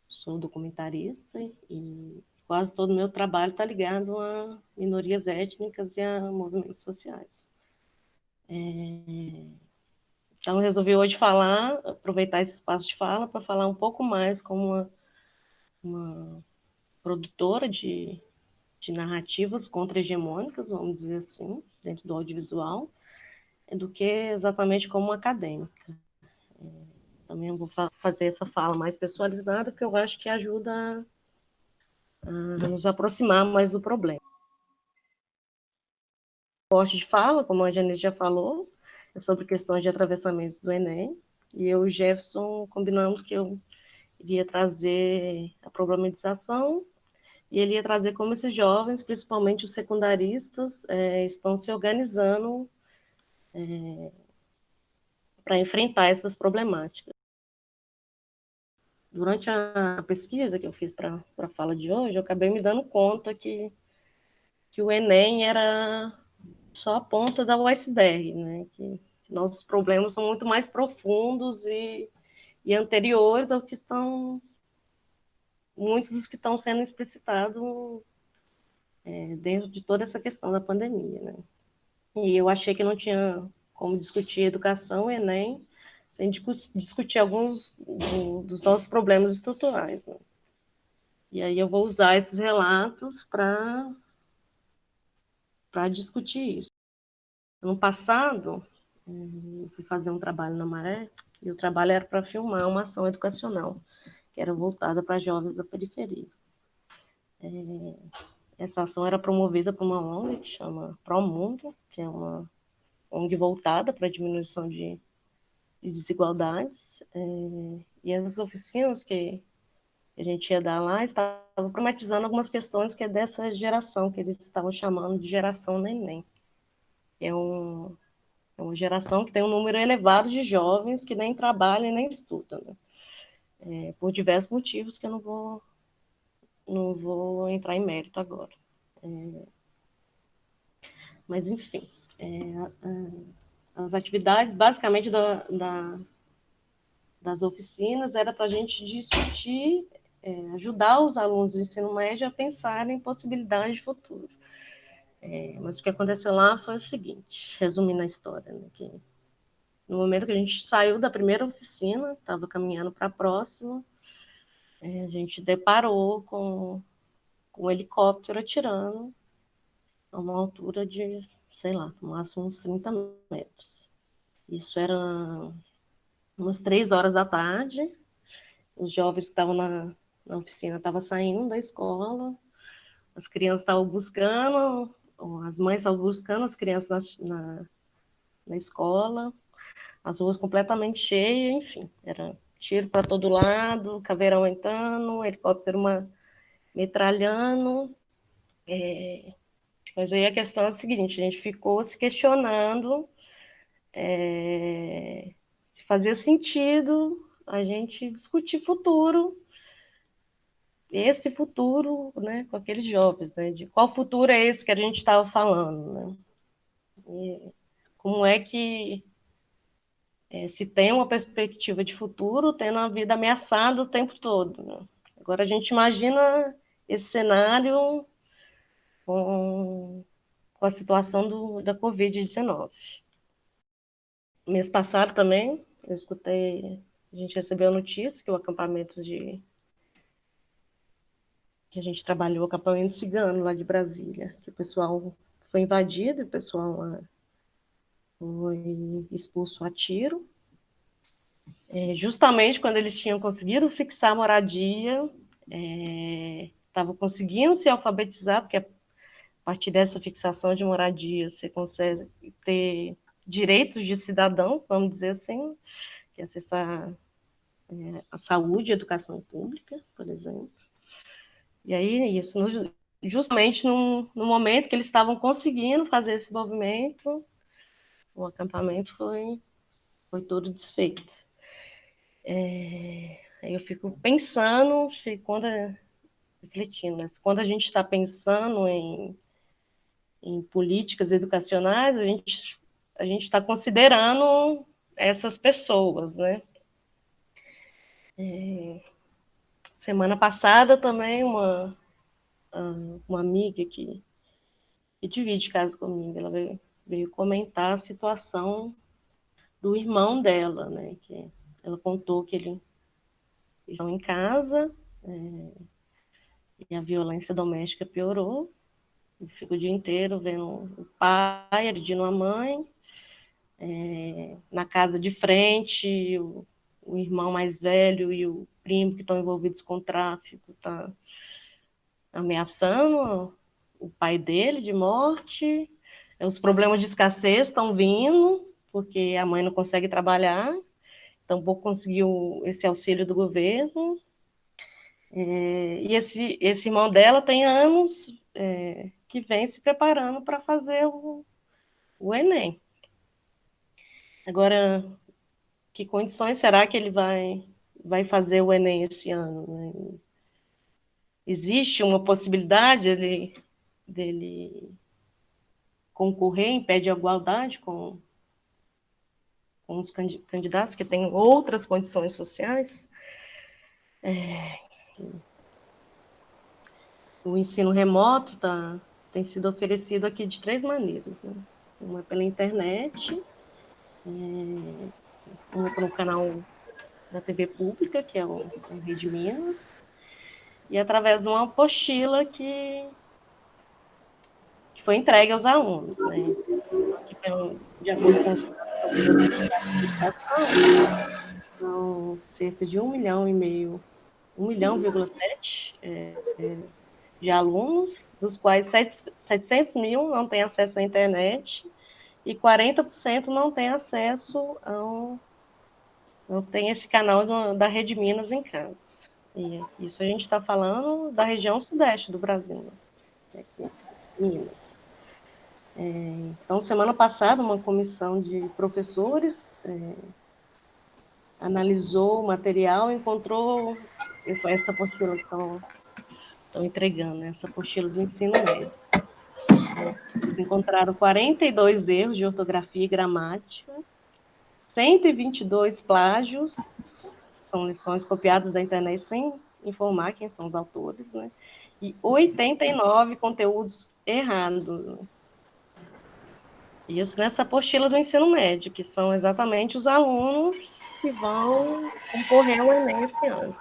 Speaker 10: Sou documentarista e quase todo o meu trabalho está ligado a minorias étnicas e a movimentos sociais. Então, eu resolvi hoje aproveitar esse espaço de fala para falar um pouco mais como uma produtora de narrativas contra-hegemônicas, vamos dizer assim, dentro do audiovisual, do que exatamente como acadêmica. Também vou fazer essa fala mais pessoalizada, porque eu acho que ajuda a nos aproximar mais do problema. O corte de fala, como a Janice já falou, é sobre questões de atravessamento do Enem, e eu e o Jefferson combinamos que eu iria trazer a problematização e ele ia trazer como esses jovens, principalmente os secundaristas, estão se organizando para enfrentar essas problemáticas. Durante a pesquisa que eu fiz para a fala de hoje, eu acabei me dando conta que o Enem era só a ponta do iceberg, né? Que nossos problemas são muito mais profundos e anteriores ao que estão, muitos dos que estão sendo explicitados dentro de toda essa questão da pandemia, né? E eu achei que não tinha como discutir educação e Enem sem discutir alguns dos nossos problemas estruturais, né? E aí eu vou usar esses relatos para discutir isso. No passado, eu fui fazer um trabalho na Maré, e o trabalho era para filmar uma ação educacional, que era voltada para jovens da periferia. Essa ação era promovida por uma ONG que chama Promundo, que é uma ONG voltada para a diminuição de desigualdades. E as oficinas que a gente ia dar lá estavam problematizando algumas questões que é dessa geração, que eles estavam chamando de geração neném. É uma geração que tem um número elevado de jovens que nem trabalham e nem estudam, né? Por diversos motivos que eu não vou entrar em mérito agora. Mas, enfim, as atividades, basicamente, das oficinas era para a gente discutir, ajudar os alunos do ensino médio a pensarem em possibilidades de futuro. Mas o que aconteceu lá foi o seguinte, resumindo a história, né, que no momento que a gente saiu da primeira oficina, estava caminhando para a próxima, a gente deparou com um helicóptero atirando a uma altura de, sei lá, no máximo uns 30 metros. Isso era umas 3 horas da tarde, os jovens que estavam na oficina estavam saindo da escola, as crianças estavam buscando, as mães estavam buscando as crianças na escola, as ruas completamente cheias, enfim, era tiro para todo lado, caveirão entrando, helicóptero metralhando. Mas aí a questão é a seguinte, a gente ficou se questionando se fazia sentido a gente discutir futuro, esse futuro, né, com aqueles jovens, né, de qual futuro é esse que a gente estava falando, né? E como é que se tem uma perspectiva de futuro tendo a vida ameaçada o tempo todo, né? Agora a gente imagina esse cenário com a situação da Covid-19. Mês passado também, eu escutei, a gente recebeu a notícia que o acampamento que a gente trabalhou, o acampamento cigano lá de Brasília, que o pessoal foi invadido, o pessoal foi expulso a tiro. justamente quando eles tinham conseguido fixar a moradia, estavam conseguindo se alfabetizar, porque a partir dessa fixação de moradia você consegue ter direitos de cidadão, vamos dizer assim, que é acessar a saúde e a educação pública, por exemplo. E aí, isso, justamente no momento que eles estavam conseguindo fazer esse movimento, o acampamento foi todo desfeito. Aí eu fico pensando, refletindo, né? Quando a gente está pensando em políticas educacionais, a gente está considerando essas pessoas, né? Semana passada também uma amiga que divide casa comigo, ela veio comentar a situação do irmão dela, né? Que ela contou que eles estão em casa e a violência doméstica piorou. Eu fico o dia inteiro vendo o pai agredindo a mãe, na casa de frente, o irmão mais velho e o primo que estão envolvidos com tráfico tá ameaçando o pai dele de morte. Os problemas de escassez estão vindo, porque a mãe não consegue trabalhar, tampouco conseguiu esse auxílio do governo. E esse irmão dela tem anos que vem se preparando para fazer o Enem. Agora, que condições será que ele vai fazer o Enem esse ano, né? Existe uma possibilidade dele concorrer em pé de igualdade com os candidatos que têm outras condições sociais? O ensino remoto tem sido oferecido aqui de 3 maneiras, né? Uma pela internet, uma pelo canal da TV pública, que é o Rede Minas, e através de uma apostila que foi entregue aos alunos, né? De acordo com são cerca de 1,5 milhão, 1,7 de alunos, dos quais 700 mil não têm acesso à internet e 40% não têm acesso não tem esse canal da Rede Minas em casa. E isso a gente está falando da região sudeste do Brasil, né? Aqui, Minas. Então, semana passada, uma comissão de professores analisou o material e encontrou essa apostila que estão entregando, né? Essa apostila do ensino médio. Eles encontraram 42 erros de ortografia e gramática, 122 plágios, são lições copiadas da internet sem informar quem são os autores, né? E 89 conteúdos errados. Isso nessa apostila do ensino médio, que são exatamente os alunos que vão concorrer ao Enem esse ano.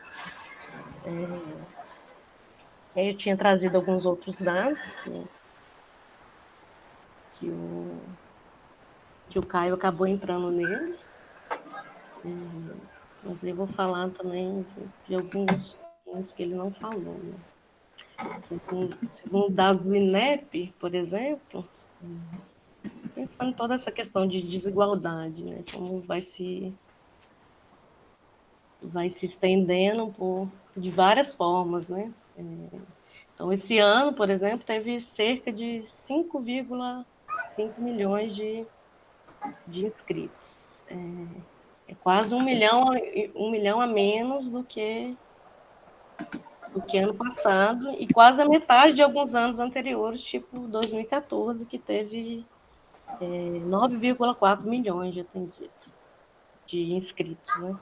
Speaker 10: Eu tinha trazido alguns outros dados que o Caio acabou entrando neles, mas eu vou falar também de alguns que ele não falou, né? Segundo dados do INEP, por exemplo, pensando em toda essa questão de desigualdade, né? Como vai se estendendo de várias formas, né? Então, esse ano, por exemplo, teve cerca de 5,5 milhões de inscritos. É quase 1 milhão a menos do que ano passado, e quase a metade de alguns anos anteriores, tipo 2014, que teve 9,4 milhões de inscritos, né?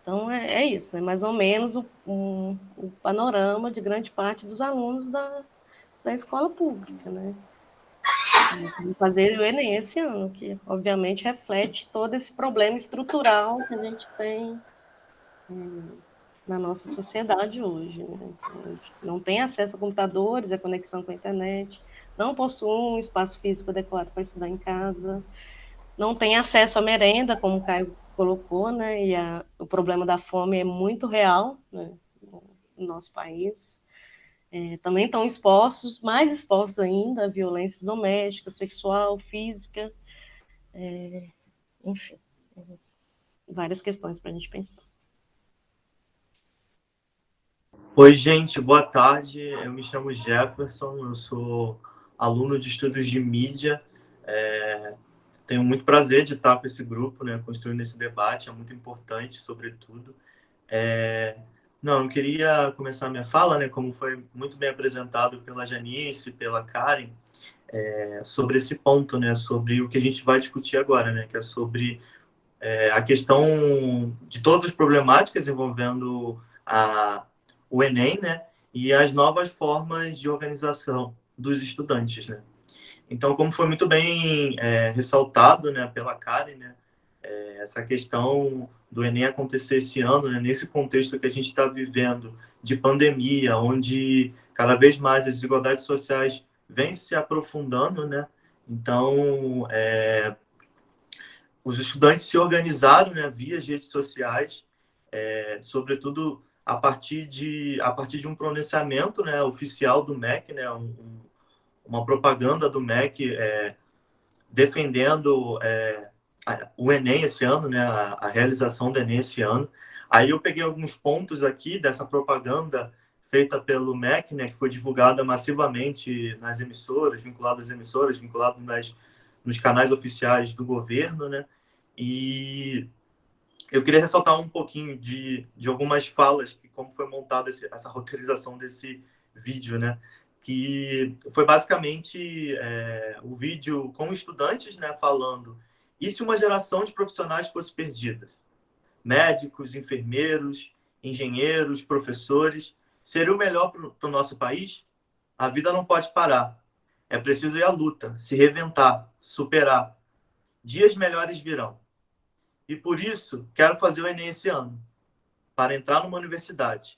Speaker 10: Então, é isso, né? Mais ou menos o panorama de grande parte dos alunos da escola pública, né? Vamos fazer o Enem esse ano, que obviamente reflete todo esse problema estrutural que a gente tem na nossa sociedade hoje, né? Não tem acesso a computadores, a conexão com a internet, não possui um espaço físico adequado para estudar em casa, não têm acesso à merenda, como o Caio colocou, né? E o problema da fome é muito real, né, no nosso país. Também estão expostos, mais expostos ainda, a violência doméstica, sexual, física, enfim, várias questões para a gente pensar.
Speaker 11: Oi, gente, boa tarde. Eu me chamo Jefferson, eu sou aluno de estudos de mídia. Tenho muito prazer de estar com esse grupo, né, construindo esse debate, é muito importante, sobretudo. Não, eu queria começar a minha fala, né, como foi muito bem apresentado pela Janice, pela Karen, sobre esse ponto, né, sobre o que a gente vai discutir agora, né, que é sobre a questão de todas as problemáticas envolvendo o Enem, né, e as novas formas de organização dos estudantes, né. Então, como foi muito bem ressaltado, né, pela Karen, né, essa questão do Enem acontecer esse ano, né, nesse contexto que a gente está vivendo de pandemia, onde cada vez mais as desigualdades sociais vêm se aprofundando, né, então os estudantes se organizaram, né, via redes sociais, sobretudo a partir de um pronunciamento, né, oficial do MEC, né, uma propaganda do MEC defendendo o Enem esse ano, né, a realização do Enem esse ano. Aí eu peguei alguns pontos aqui dessa propaganda feita pelo MEC, né, que foi divulgada massivamente nas emissoras, vinculada às emissoras, vinculado nos canais oficiais do governo, né, e eu queria ressaltar um pouquinho de algumas falas, que como foi montada essa roteirização desse vídeo, né, que foi basicamente o vídeo com estudantes, né, falando: e se uma geração de profissionais fosse perdida? Médicos, enfermeiros, engenheiros, professores, seria o melhor para o nosso país? A vida não pode parar. É preciso ir à luta, se reinventar, superar. Dias melhores virão. E por isso, quero fazer o Enem esse ano, para entrar numa universidade.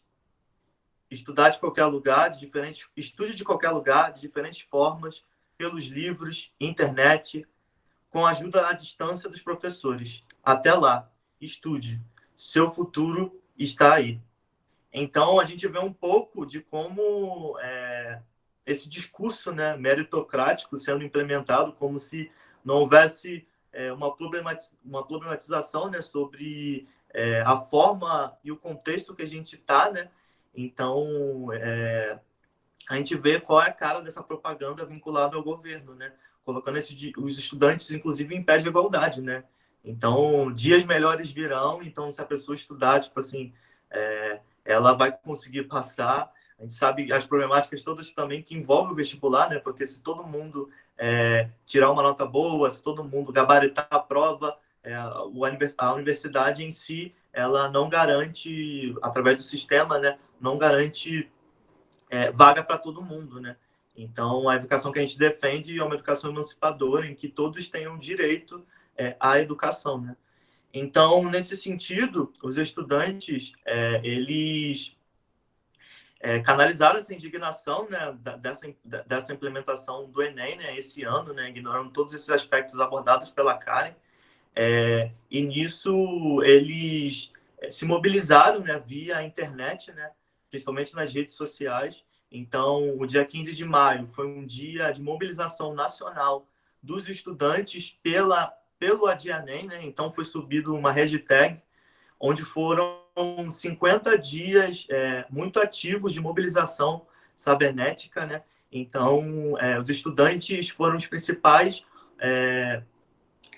Speaker 11: Estudar de qualquer lugar, estude de qualquer lugar, de diferentes formas, pelos livros, internet, com a ajuda à distância dos professores. Até lá, estude. Seu futuro está aí. Então, a gente vê um pouco de como esse discurso, né, meritocrático sendo implementado, como se não houvesse uma problematização, né, sobre a forma e o contexto que a gente está, né? Então, a gente vê qual é a cara dessa propaganda vinculada ao governo, né? Colocando os estudantes, inclusive, em pé de igualdade, né? Então, dias melhores virão, então, se a pessoa estudar, tipo assim, ela vai conseguir passar. A gente sabe as problemáticas todas também que envolvem o vestibular, né? Porque se todo mundo tirar uma nota boa, se todo mundo gabaritar a prova, a universidade em si, ela não garante, através do sistema, né? Não garante vaga para todo mundo, né? Então, a educação que a gente defende é uma educação emancipadora, em que todos tenham direito à educação, né? Então, nesse sentido, os estudantes, eles canalizaram essa indignação, né, dessa implementação do Enem, né, esse ano, né, ignorando todos esses aspectos abordados pela Karen, e nisso eles se mobilizaram, né, via internet, né, principalmente nas redes sociais. Então, o dia 15 de maio foi um dia de mobilização nacional dos estudantes pelo Adianem, né? Então, foi subido uma hashtag onde foram 50 dias muito ativos de mobilização cibernética, né? Então, os estudantes foram os principais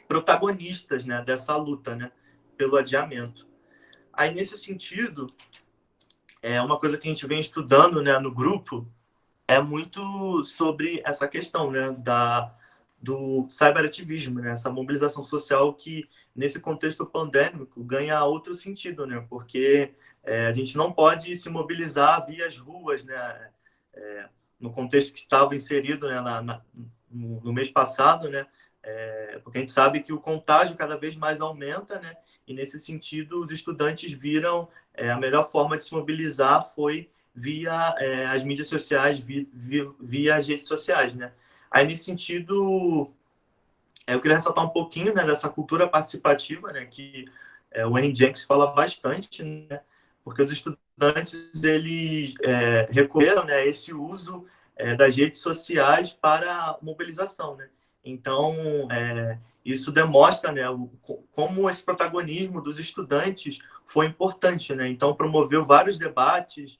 Speaker 11: protagonistas, né, dessa luta, né, pelo adiamento. Aí, nesse sentido, uma coisa que a gente vem estudando, né, no grupo é muito sobre essa questão, né, do cyberativismo, né, essa mobilização social que, nesse contexto pandêmico, ganha outro sentido, né, porque a gente não pode se mobilizar via as ruas, né, no contexto que estava inserido, né, no mês passado, né, porque a gente sabe que o contágio cada vez mais aumenta, né, e nesse sentido os estudantes viram a melhor forma de se mobilizar foi via as mídias sociais, via as redes sociais, né. Aí, nesse sentido, eu queria ressaltar um pouquinho, né, dessa cultura participativa, né, que o Henry Jenkins fala bastante, né, porque os estudantes eles recorreram, né, a esse uso das redes sociais para mobilização, né. Então, isso demonstra, né, como esse protagonismo dos estudantes foi importante, né. Então, promoveu vários debates,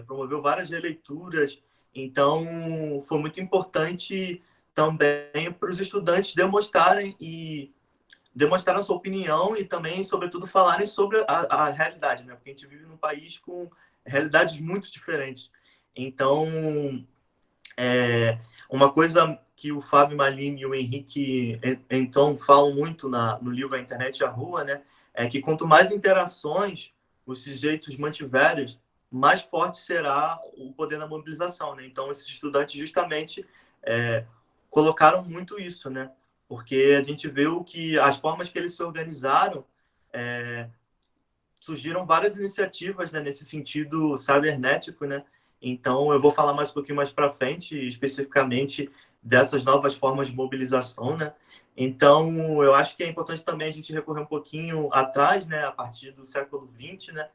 Speaker 11: promoveu várias releituras. Então, foi muito importante também para os estudantes demonstrarem a sua opinião e também, sobretudo, falarem sobre a realidade, né? Porque a gente vive num país com realidades muito diferentes. Então, uma coisa que o Fábio Malini e o Henrique então falam muito no livro A Internet e a Rua, né? É que quanto mais interações os sujeitos mantiverem, mais forte será o poder da mobilização, né? Então, esses estudantes justamente colocaram muito isso, né? Porque a gente viu que as formas que eles se organizaram, surgiram várias iniciativas, né, nesse sentido cibernético, né? Então, eu vou falar mais um pouquinho mais para frente, especificamente dessas novas formas de mobilização, né? Então, eu acho que é importante também a gente recorrer um pouquinho atrás, né, a partir do século XX, né,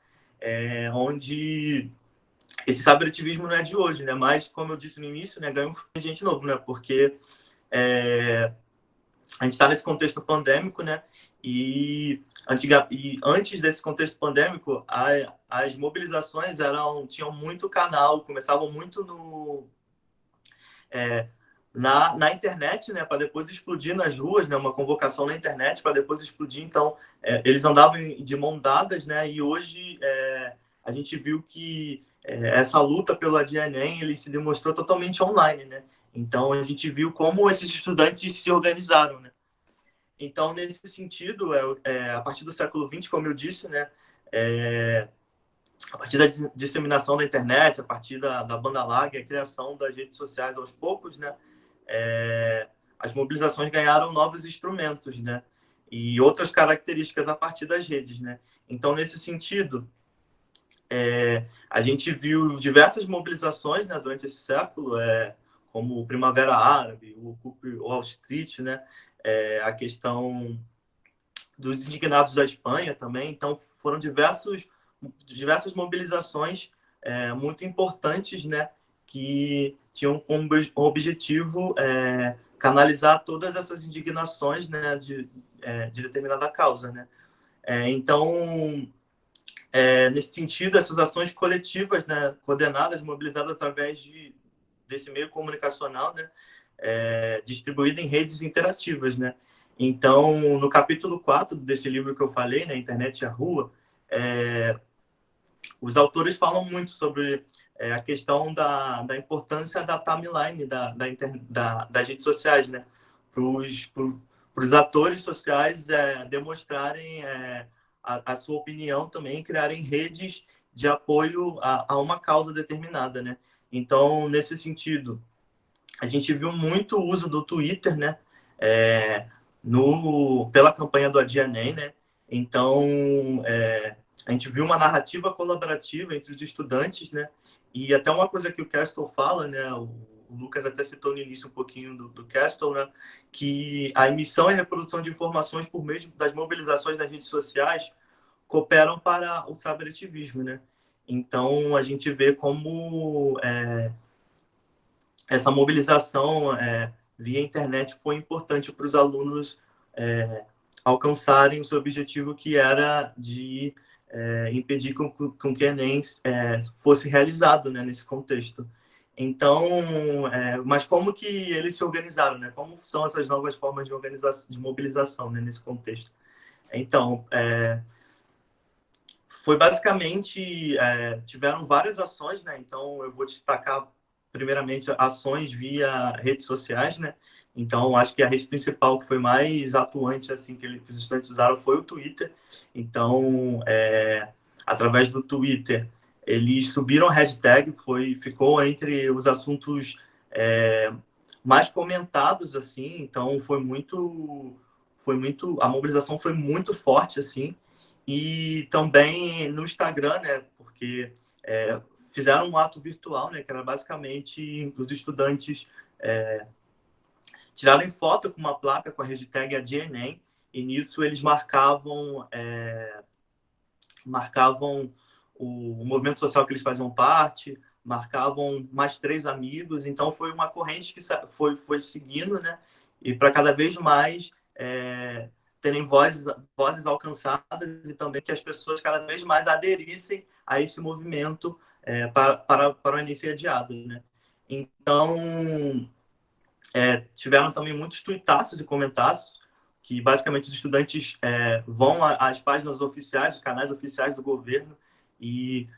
Speaker 11: onde esse cyberativismo não é de hoje, né? Mas, como eu disse no início, né, ganha um gente novo, né? Porque a gente está nesse contexto pandêmico, né? E antes desse contexto pandêmico, as mobilizações tinham muito canal, começavam muito na internet, né, para depois explodir nas ruas, né, uma convocação na internet para depois explodir. Então, eles andavam de mão dadas, né, e hoje a gente viu que essa luta pelo ADNEM ele se demonstrou totalmente online, né. Então, a gente viu como esses estudantes se organizaram, né. Então, nesse sentido, a partir do século XX, como eu disse, né, a partir da disseminação da internet, a partir da banda larga, a criação das redes sociais aos poucos, né, as mobilizações ganharam novos instrumentos, né, e outras características a partir das redes, né. Então, nesse sentido, a gente viu diversas mobilizações, né, durante esse século, como o Primavera Árabe, o Occupy Wall Street, né, a questão dos indignados da Espanha também. Então, foram diversas mobilizações muito importantes, né, que tinham como objetivo canalizar todas essas indignações, né, de determinada causa, né. Então, nesse sentido, essas ações coletivas, né, coordenadas, mobilizadas através desse meio comunicacional, né, distribuído em redes interativas, né. Então, no capítulo 4 desse livro que eu falei, né, Internet e a Rua, os autores falam muito sobre a questão da importância da timeline das redes sociais, né, para os atores sociais demonstrarem a sua opinião também, criarem redes de apoio a uma causa determinada, né. Então, nesse sentido, a gente viu muito o uso do Twitter, né, pela campanha do ADNEM, né. Então, a gente viu uma narrativa colaborativa entre os estudantes, né, e até uma coisa que o Castle fala, né, o Lucas até citou no início um pouquinho do Castle, né, que a emissão e reprodução de informações por meio das mobilizações das redes sociais cooperam para o cyberativismo, né. Então, a gente vê como essa mobilização via internet foi importante para os alunos alcançarem o seu objetivo, que era de impedir com que o Enem fosse realizado, né, nesse contexto. Então, mas como que eles se organizaram, né? Como são essas novas formas de mobilização, né, nesse contexto? Então, foi basicamente, tiveram várias ações, né? Então, eu vou destacar primeiramente ações via redes sociais, né? Então, acho que a rede principal que foi mais atuante, assim, que os estudantes usaram foi o Twitter. Então, através do Twitter, eles subiram a hashtag, ficou entre os assuntos mais comentados, assim. Então, a mobilização foi muito forte, assim. E também no Instagram, né? Porque fizeram um ato virtual, né? Que era basicamente os estudantes tiraram foto com uma placa com a hashtag AdiEnem, e nisso eles marcavam o movimento social que eles faziam parte, marcavam mais 3 amigos, então foi uma corrente que foi seguindo, né? E para cada vez mais terem vozes alcançadas e também que as pessoas cada vez mais aderissem a esse movimento para o Enem ser adiado, né? Então, tiveram também muitos tuitaços e comentários que basicamente os estudantes vão às páginas oficiais, os canais oficiais do governo e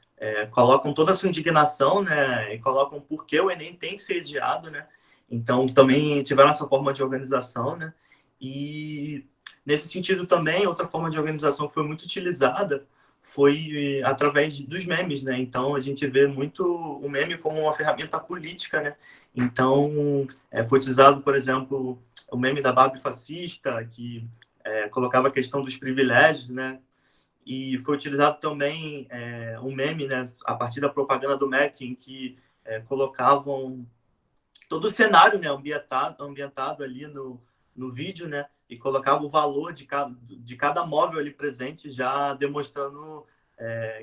Speaker 11: colocam toda a sua indignação, né? E colocam por que o Enem tem que ser adiado, né? Então, também tiveram essa forma de organização, né? E, nesse sentido, também, outra forma de organização que foi muito utilizada foi através dos memes, né? Então, a gente vê muito o meme como uma ferramenta política, né? Então, foi utilizado, por exemplo, o meme da Barbie fascista, que colocava a questão dos privilégios, né? E foi utilizado também um meme, né, a partir da propaganda do MEC, em que colocavam todo o cenário, né, ambientado ali no vídeo, né, e colocava o valor de cada móvel ali presente, já demonstrando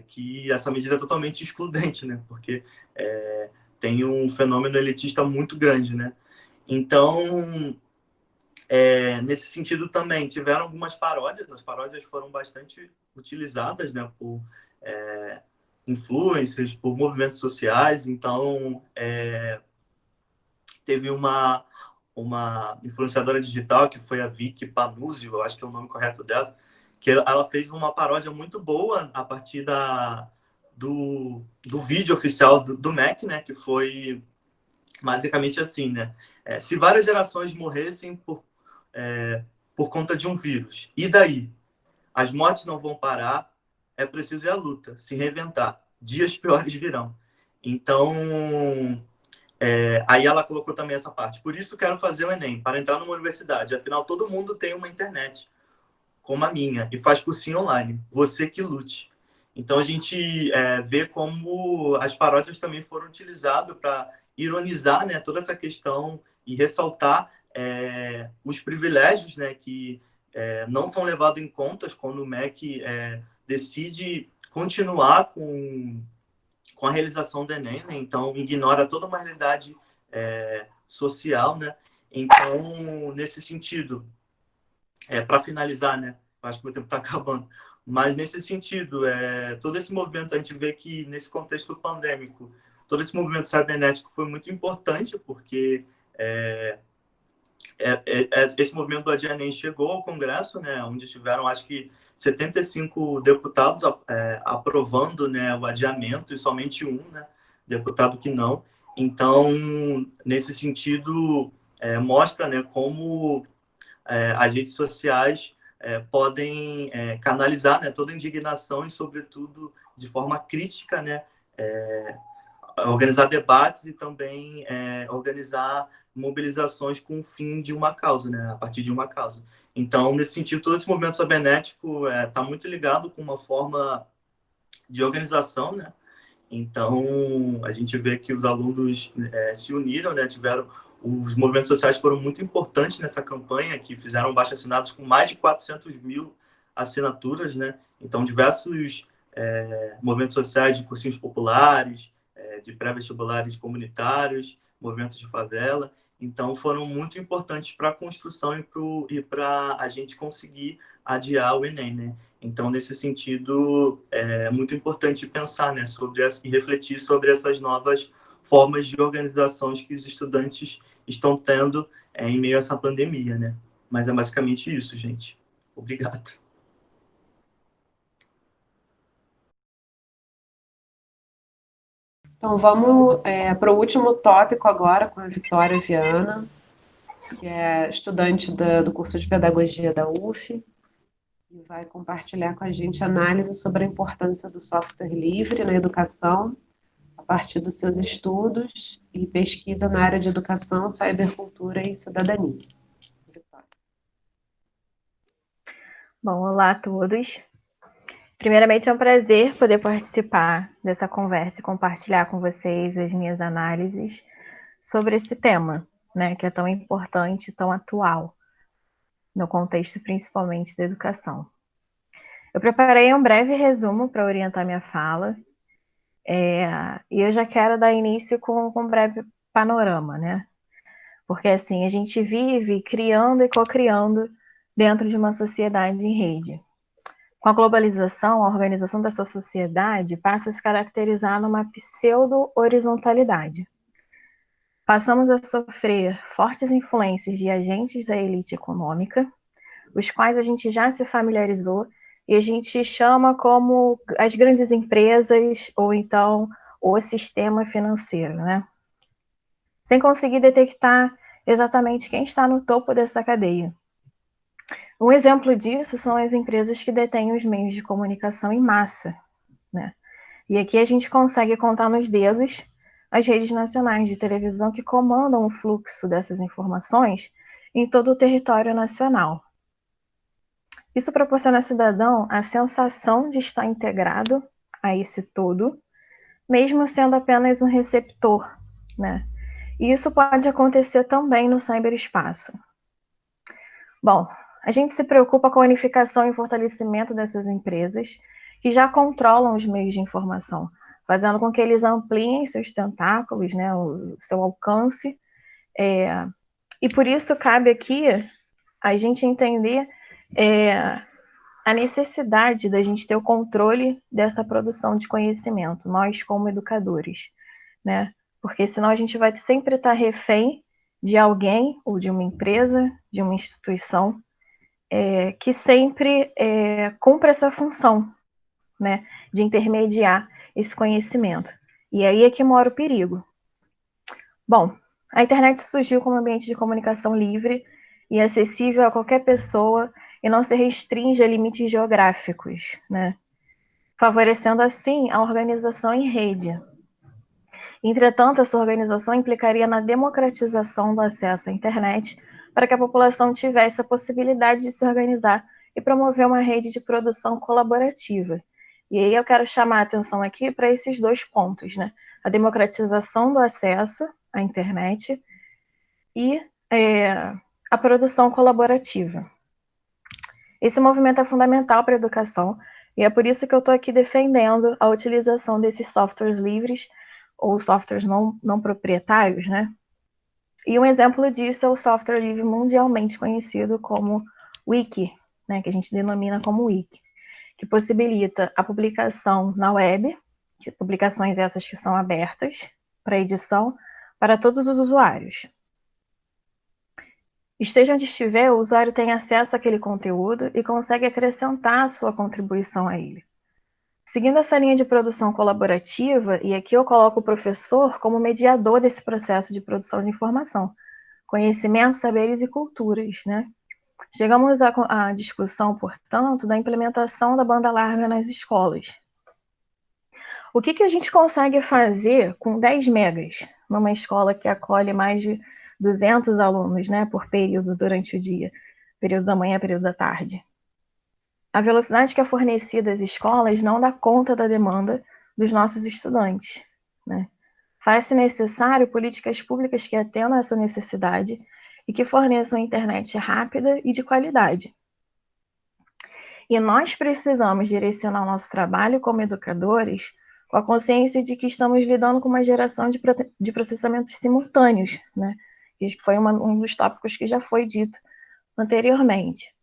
Speaker 11: que essa medida é totalmente excludente, né, porque tem um fenômeno elitista muito grande, né. Então, nesse sentido também, tiveram algumas paródias, as paródias foram bastante utilizadas, né, por influencers, por movimentos sociais, então teve uma influenciadora digital, que foi a Vicky Panuzio, eu acho que é o nome correto dela, que ela fez uma paródia muito boa a partir do vídeo oficial do MEC, né, que foi basicamente assim, né, se várias gerações morressem por conta de um vírus, e daí? As mortes não vão parar, é preciso ir à luta, se reinventar, dias piores virão. Então, aí ela colocou também essa parte. Por isso quero fazer o Enem, para entrar numa universidade. Afinal, todo mundo tem uma internet, como a minha, e faz cursinho online. Você que lute. Então, a gente vê como as paródias também foram utilizadas para ironizar, né, toda essa questão e ressaltar os privilégios, né, que não são levados em conta quando o MEC decide continuar com a realização do Enem, né? Então ignora toda uma realidade social, né? Então, nesse sentido, para finalizar, né? Acho que o tempo está acabando, mas nesse sentido, todo esse movimento, a gente vê que nesse contexto pandêmico, todo esse movimento cibernético foi muito importante, porque esse movimento do AdiEnem chegou ao Congresso, né, onde tiveram, acho que, 75 deputados aprovando, né, o adiamento, e somente um, né, deputado que não. Então, nesse sentido, mostra, né, como as redes sociais podem canalizar, né, toda a indignação e, sobretudo, de forma crítica, né, organizar debates e também organizar mobilizações com o fim de uma causa, né, a partir de uma causa. Então, nesse sentido, todo esse movimento cibernético está muito ligado com uma forma de organização, né? Então, a gente vê que os alunos se uniram, né? Os movimentos sociais foram muito importantes nessa campanha, que fizeram abaixo-assinados com mais de 400 mil assinaturas, né? Então, diversos movimentos sociais de cursinhos populares, de pré-vestibulares comunitários, movimentos de favela. Então, foram muito importantes para a construção e para a gente conseguir adiar o Enem, né? Então, nesse sentido, é muito importante pensar, né, e refletir sobre essas novas formas de organizações que os estudantes estão tendo em meio a essa pandemia, né? Mas é basicamente isso, gente. Obrigado.
Speaker 2: Então, vamos para o último tópico agora, com a Vitória Viana, que é estudante do curso de Pedagogia da UF, e vai compartilhar com a gente análise sobre a importância do software livre na educação, a partir dos seus estudos e pesquisa na área de educação, cybercultura e cidadania. Vitória.
Speaker 6: Bom, olá a todos. Primeiramente, é um prazer poder participar dessa conversa e compartilhar com vocês as minhas análises sobre esse tema. né, que é tão importante, tão atual, no contexto principalmente da educação. Eu preparei um breve resumo para orientar minha fala, e eu já quero dar início com um breve panorama, né? Porque assim, a gente vive criando e co-criando dentro de uma sociedade em rede. Com a globalização, a organização dessa sociedade passa a se caracterizar numa pseudo-horizontalidade. Passamos a sofrer fortes influências de agentes da elite econômica, os quais a gente já se familiarizou e a gente chama como as grandes empresas ou então o sistema financeiro, né? Sem conseguir detectar exatamente quem está no topo dessa cadeia. Um exemplo disso são as empresas que detêm os meios de comunicação em massa, né? E aqui a gente consegue contar nos dedos as redes nacionais de televisão que comandam o fluxo dessas informações em todo o território nacional. Isso proporciona ao cidadão a sensação de estar integrado a esse todo, mesmo sendo apenas um receptor, né? E isso pode acontecer também no ciberespaço. Bom, a gente se preocupa com a unificação e fortalecimento dessas empresas que já controlam os meios de informação, fazendo com que eles ampliem seus tentáculos, né, o seu alcance. E por isso cabe aqui a gente entender a necessidade da gente ter o controle dessa produção de conhecimento, nós como educadores, né? Porque senão a gente vai sempre estar refém de alguém ou de uma empresa, de uma instituição, que sempre cumpre essa função, né, de intermediar esse conhecimento. E aí é que mora o perigo. Bom, a internet surgiu como ambiente de comunicação livre e acessível a qualquer pessoa e não se restringe a limites geográficos, né, favorecendo assim a organização em rede. Entretanto, essa organização implicaria na democratização do acesso à internet para que a população tivesse a possibilidade de se organizar e promover uma rede de produção colaborativa. E aí eu quero chamar a atenção aqui para esses dois pontos, né? A democratização do acesso à internet e a produção colaborativa. Esse movimento é fundamental para a educação e é por isso que eu estou aqui defendendo a utilização desses softwares livres ou softwares não proprietários, né? E um exemplo disso é o software livre mundialmente conhecido como Wiki, né, que a gente denomina como Wiki, que possibilita a publicação na web, publicações essas que são abertas para edição para todos os usuários. Esteja onde estiver, o usuário tem acesso àquele conteúdo e consegue acrescentar a sua contribuição a ele. Seguindo essa linha de produção colaborativa, e aqui eu coloco o professor como mediador desse processo de produção de informação, conhecimentos, saberes e culturas, né? Chegamos à discussão, portanto, da implementação da banda larga nas escolas. O que a gente consegue fazer com 10 megas numa escola que acolhe mais de 200 alunos, né, por período durante o dia, período da manhã, período da tarde? A velocidade que é fornecida às escolas não dá conta da demanda dos nossos estudantes, né? Faz-se necessário políticas públicas que atendam a essa necessidade e que forneçam internet rápida e de qualidade. E nós precisamos direcionar o nosso trabalho como educadores com a consciência de que estamos lidando com uma geração de processamentos simultâneos, né? Que foi um dos tópicos que já foi dito anteriormente.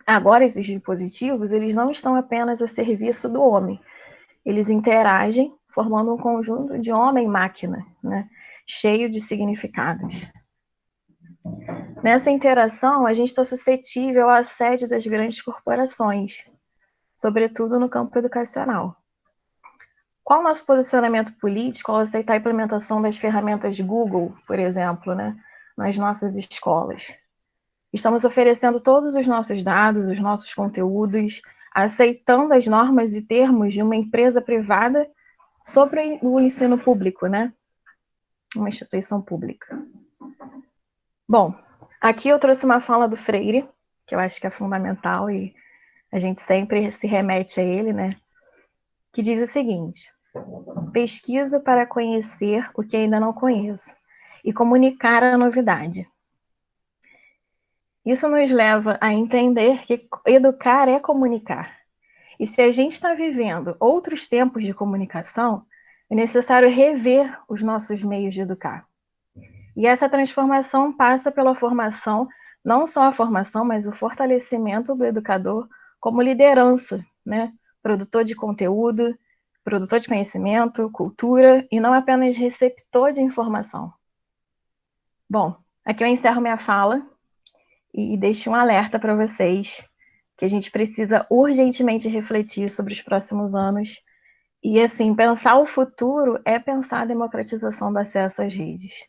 Speaker 6: Agora, esses dispositivos, eles não estão apenas a serviço do homem. Eles interagem, formando um conjunto de homem e máquina, né, cheio de significados. Nessa interação, a gente está suscetível ao assédio das grandes corporações, sobretudo no campo educacional. Qual o nosso posicionamento político ao aceitar a implementação das ferramentas Google, por exemplo, né, nas nossas escolas? Estamos oferecendo todos os nossos dados, os nossos conteúdos, aceitando as normas e termos de uma empresa privada sobre o ensino público, né? Uma instituição pública. Bom, aqui eu trouxe uma fala do Freire, que eu acho que é fundamental e a gente sempre se remete a ele, né? Que diz o seguinte: pesquiso para conhecer o que ainda não conheço e comunicar a novidade. Isso nos leva a entender que educar é comunicar. E se a gente está vivendo outros tempos de comunicação, é necessário rever os nossos meios de educar. E essa transformação passa pela formação, não só a formação, mas o fortalecimento do educador como liderança, né? Produtor de conteúdo, produtor de conhecimento, cultura, e não apenas receptor de informação. Bom, aqui eu encerro minha fala e deixo um alerta para vocês que a gente precisa urgentemente refletir sobre os próximos anos. E, assim, pensar o futuro é pensar a democratização do acesso às redes.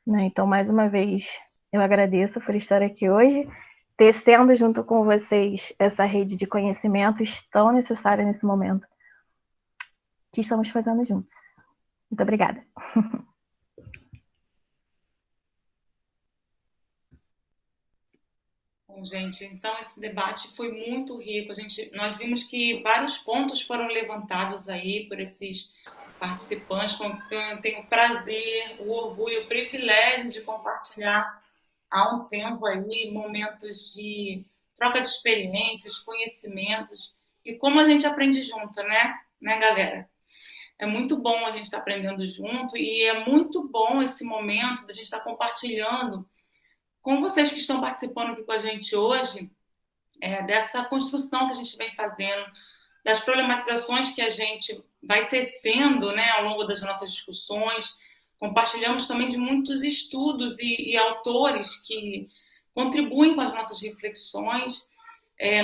Speaker 6: Né? Então, mais uma vez, eu agradeço por estar aqui hoje, tecendo junto com vocês essa rede de conhecimentos tão necessária nesse momento que estamos fazendo juntos. Muito obrigada.
Speaker 1: Bom, gente, então esse debate foi muito rico. Nós vimos que vários pontos foram levantados aí por esses participantes, com quem eu tenho o prazer, o orgulho, o privilégio de compartilhar há um tempo aí momentos de troca de experiências, conhecimentos e como a gente aprende junto, né, galera? É muito bom a gente estar aprendendo junto e é muito bom esse momento da gente estar compartilhando com vocês que estão participando aqui com a gente hoje, dessa construção que a gente vem fazendo, das problematizações que a gente vai tecendo, né, ao longo das nossas discussões. Compartilhamos também de muitos estudos e autores que contribuem com as nossas reflexões.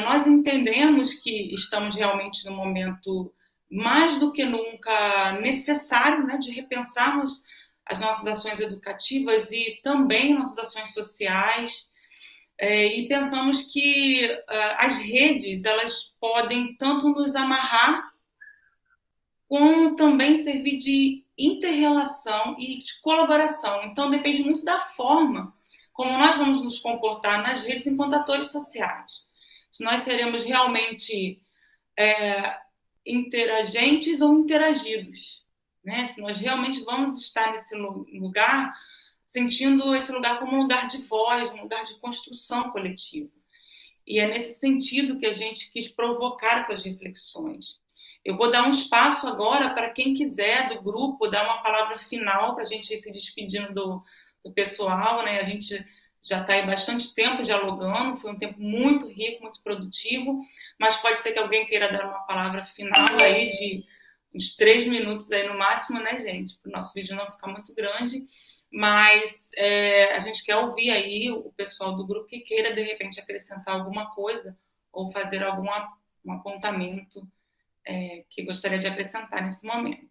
Speaker 1: Nós entendemos que estamos realmente num momento mais do que nunca necessário, né, de repensarmos as nossas ações educativas e também nossas ações sociais, e pensamos que as redes, elas podem tanto nos amarrar, como também servir de inter-relação e de colaboração. Então, depende muito da forma como nós vamos nos comportar nas redes enquanto atores sociais. Se nós seremos realmente interagentes ou interagidos, né? Se nós realmente vamos estar nesse lugar, sentindo esse lugar como um lugar de voz, um lugar de construção coletiva. E é nesse sentido que a gente quis provocar essas reflexões. Eu vou dar um espaço agora para quem quiser do grupo dar uma palavra final para a gente ir se despedindo do pessoal, né? A gente já está aí bastante tempo dialogando, foi um tempo muito rico, muito produtivo, mas pode ser que alguém queira dar uma palavra final aí de uns 3 minutos aí no máximo, né, gente? Para o nosso vídeo não ficar muito grande, mas a gente quer ouvir aí o pessoal do grupo que queira, de repente, acrescentar alguma coisa ou fazer um apontamento que gostaria de acrescentar nesse momento.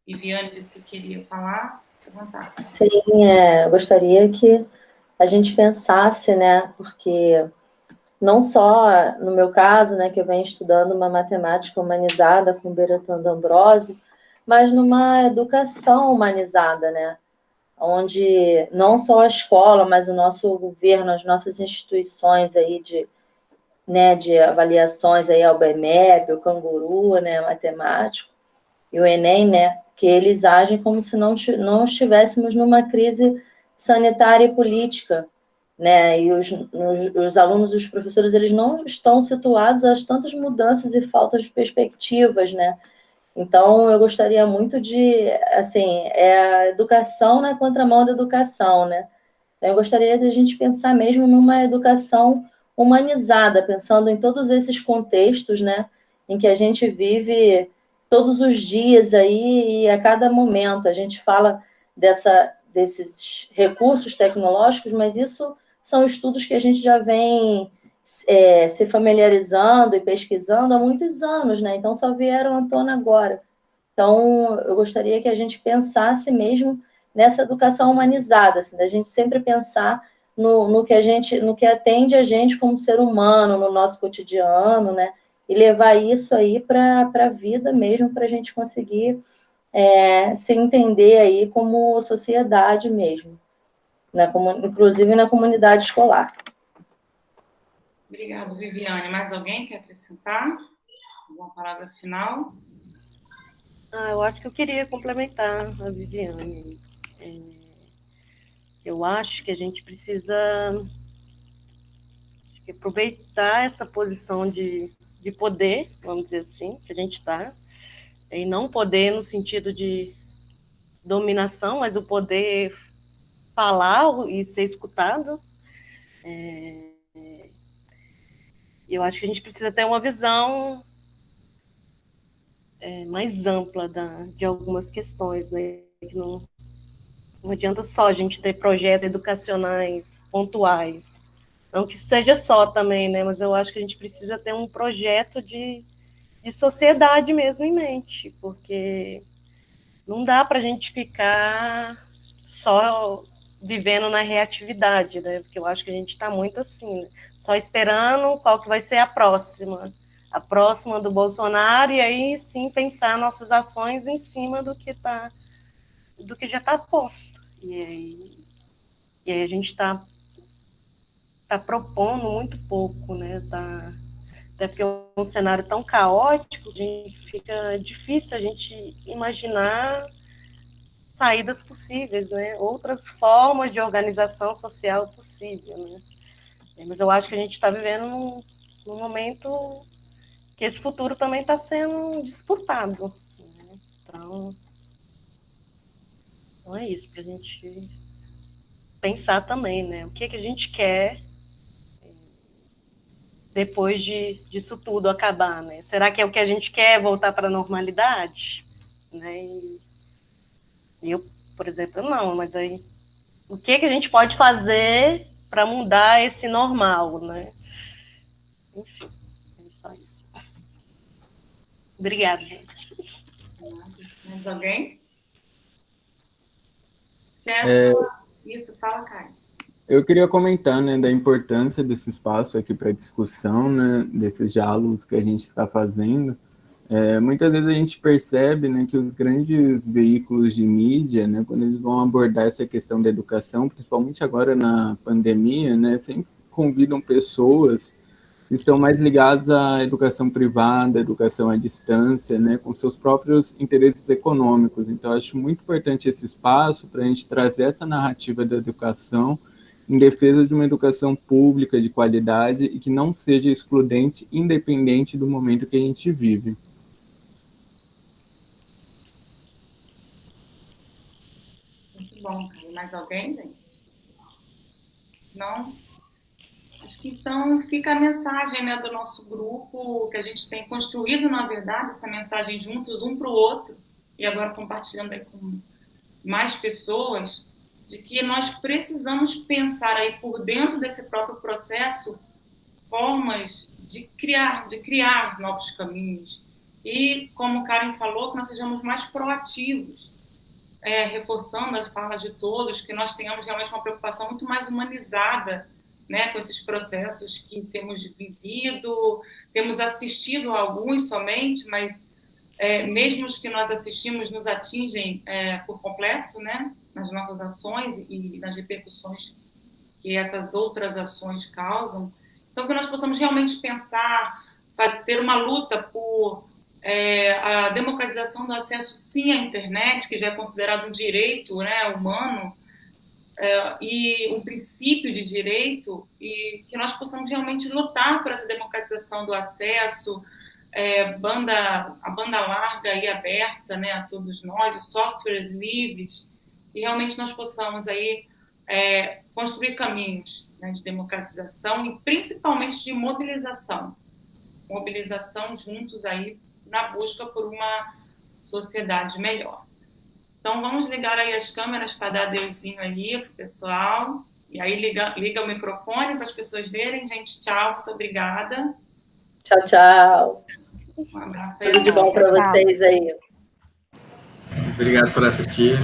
Speaker 1: Viviane disse que queria falar, à vontade.
Speaker 8: Sim, eu gostaria que a gente pensasse, né, porque não só no meu caso, né, que eu venho estudando uma matemática humanizada com Bertrand D'Ambrosio, mas numa educação humanizada, né, onde não só a escola, mas o nosso governo, as nossas instituições aí de avaliações aí, o BMEP, o Canguru, né, matemático, e o Enem, né, que eles agem como se não estivéssemos numa crise sanitária e política, né, e os alunos e os professores, eles não estão situados às tantas mudanças e faltas de perspectivas, né, então eu gostaria muito de, assim, a educação na contramão da educação, né, então, eu gostaria de a gente pensar mesmo numa educação humanizada, pensando em todos esses contextos, né, em que a gente vive todos os dias aí e a cada momento. A gente fala desses recursos tecnológicos, mas isso são estudos que a gente já vem se familiarizando e pesquisando há muitos anos, né? Então, só vieram à tona agora. Então, eu gostaria que a gente pensasse mesmo nessa educação humanizada, assim, da gente sempre pensar no que atende a gente como ser humano, no nosso cotidiano, né? E levar isso aí para a vida mesmo, para a gente conseguir se entender aí como sociedade mesmo, inclusive na comunidade escolar.
Speaker 1: Obrigada, Viviane. Mais alguém quer acrescentar alguma palavra final?
Speaker 10: Eu acho que eu queria complementar a Viviane. Eu acho que a gente precisa aproveitar essa posição de poder, vamos dizer assim, que a gente está, e não poder no sentido de dominação, mas o poder falar e ser escutado. Eu acho que a gente precisa ter uma visão mais ampla de algumas questões, né? Que não adianta só a gente ter projetos educacionais pontuais. Não que isso seja só também, né? Mas eu acho que a gente precisa ter um projeto de sociedade mesmo em mente, porque não dá para a gente ficar só vivendo na reatividade, né? Porque eu acho que a gente está muito assim, né? Só esperando qual que vai ser a próxima do Bolsonaro, e aí sim pensar nossas ações em cima do que já está posto. E aí a gente está propondo muito pouco, né? Até porque é um cenário tão caótico, fica difícil a gente imaginar saídas possíveis, né? Outras formas de organização social possível, né? Mas eu acho que a gente está vivendo num momento que esse futuro também está sendo disputado, né? Então é isso, para a gente pensar também, né? O que a gente quer depois disso tudo acabar, né? Será que é o que a gente quer, voltar para a normalidade? Né? E eu, por exemplo, não, mas aí o que a gente pode fazer para mudar esse normal, né? Enfim, é só isso. Obrigada, gente.
Speaker 1: Mais alguém? Isso, fala, Caio.
Speaker 5: Eu queria comentar, né, da importância desse espaço aqui para discussão, né, desses diálogos que a gente está fazendo. Muitas vezes a gente percebe, né, que os grandes veículos de mídia, né, quando eles vão abordar essa questão da educação, principalmente agora na pandemia, né, sempre convidam pessoas que estão mais ligadas à educação privada, educação à distância, né, com seus próprios interesses econômicos. Então, eu acho muito importante esse espaço para a gente trazer essa narrativa da educação em defesa de uma educação pública de qualidade e que não seja excludente, independente do momento que a gente vive.
Speaker 1: Muito bom. Mais alguém, gente? Não? Acho que então fica a mensagem, né, do nosso grupo, que a gente tem construído, na verdade, essa mensagem juntos, um para o outro, e agora compartilhando aí com mais pessoas, de que nós precisamos pensar aí por dentro desse próprio processo formas de criar novos caminhos. E, como Karen falou, que nós sejamos mais proativos, reforçando a fala de todos, que nós tenhamos realmente uma preocupação muito mais humanizada, né, com esses processos que temos vivido, temos assistido a alguns somente, mas mesmo os que nós assistimos nos atingem por completo, né, nas nossas ações e nas repercussões que essas outras ações causam. Então, que nós possamos realmente pensar, ter uma luta por a democratização do acesso, sim, à internet, que já é considerado um direito, né, humano, e um princípio de direito, e que nós possamos realmente lutar por essa democratização do acesso, a banda larga e aberta, né, a todos nós, os softwares livres, e realmente nós possamos aí construir caminhos, né, de democratização e principalmente de mobilização juntos aí na busca por uma sociedade melhor. Então vamos ligar aí as câmeras para dar adeuzinho aí pro pessoal, e aí liga o microfone para as pessoas verem. Gente, tchau, muito obrigada.
Speaker 8: Tchau, tchau.
Speaker 1: Um abraço aí.
Speaker 8: Tudo de bom para vocês aí.
Speaker 3: Obrigado por assistir.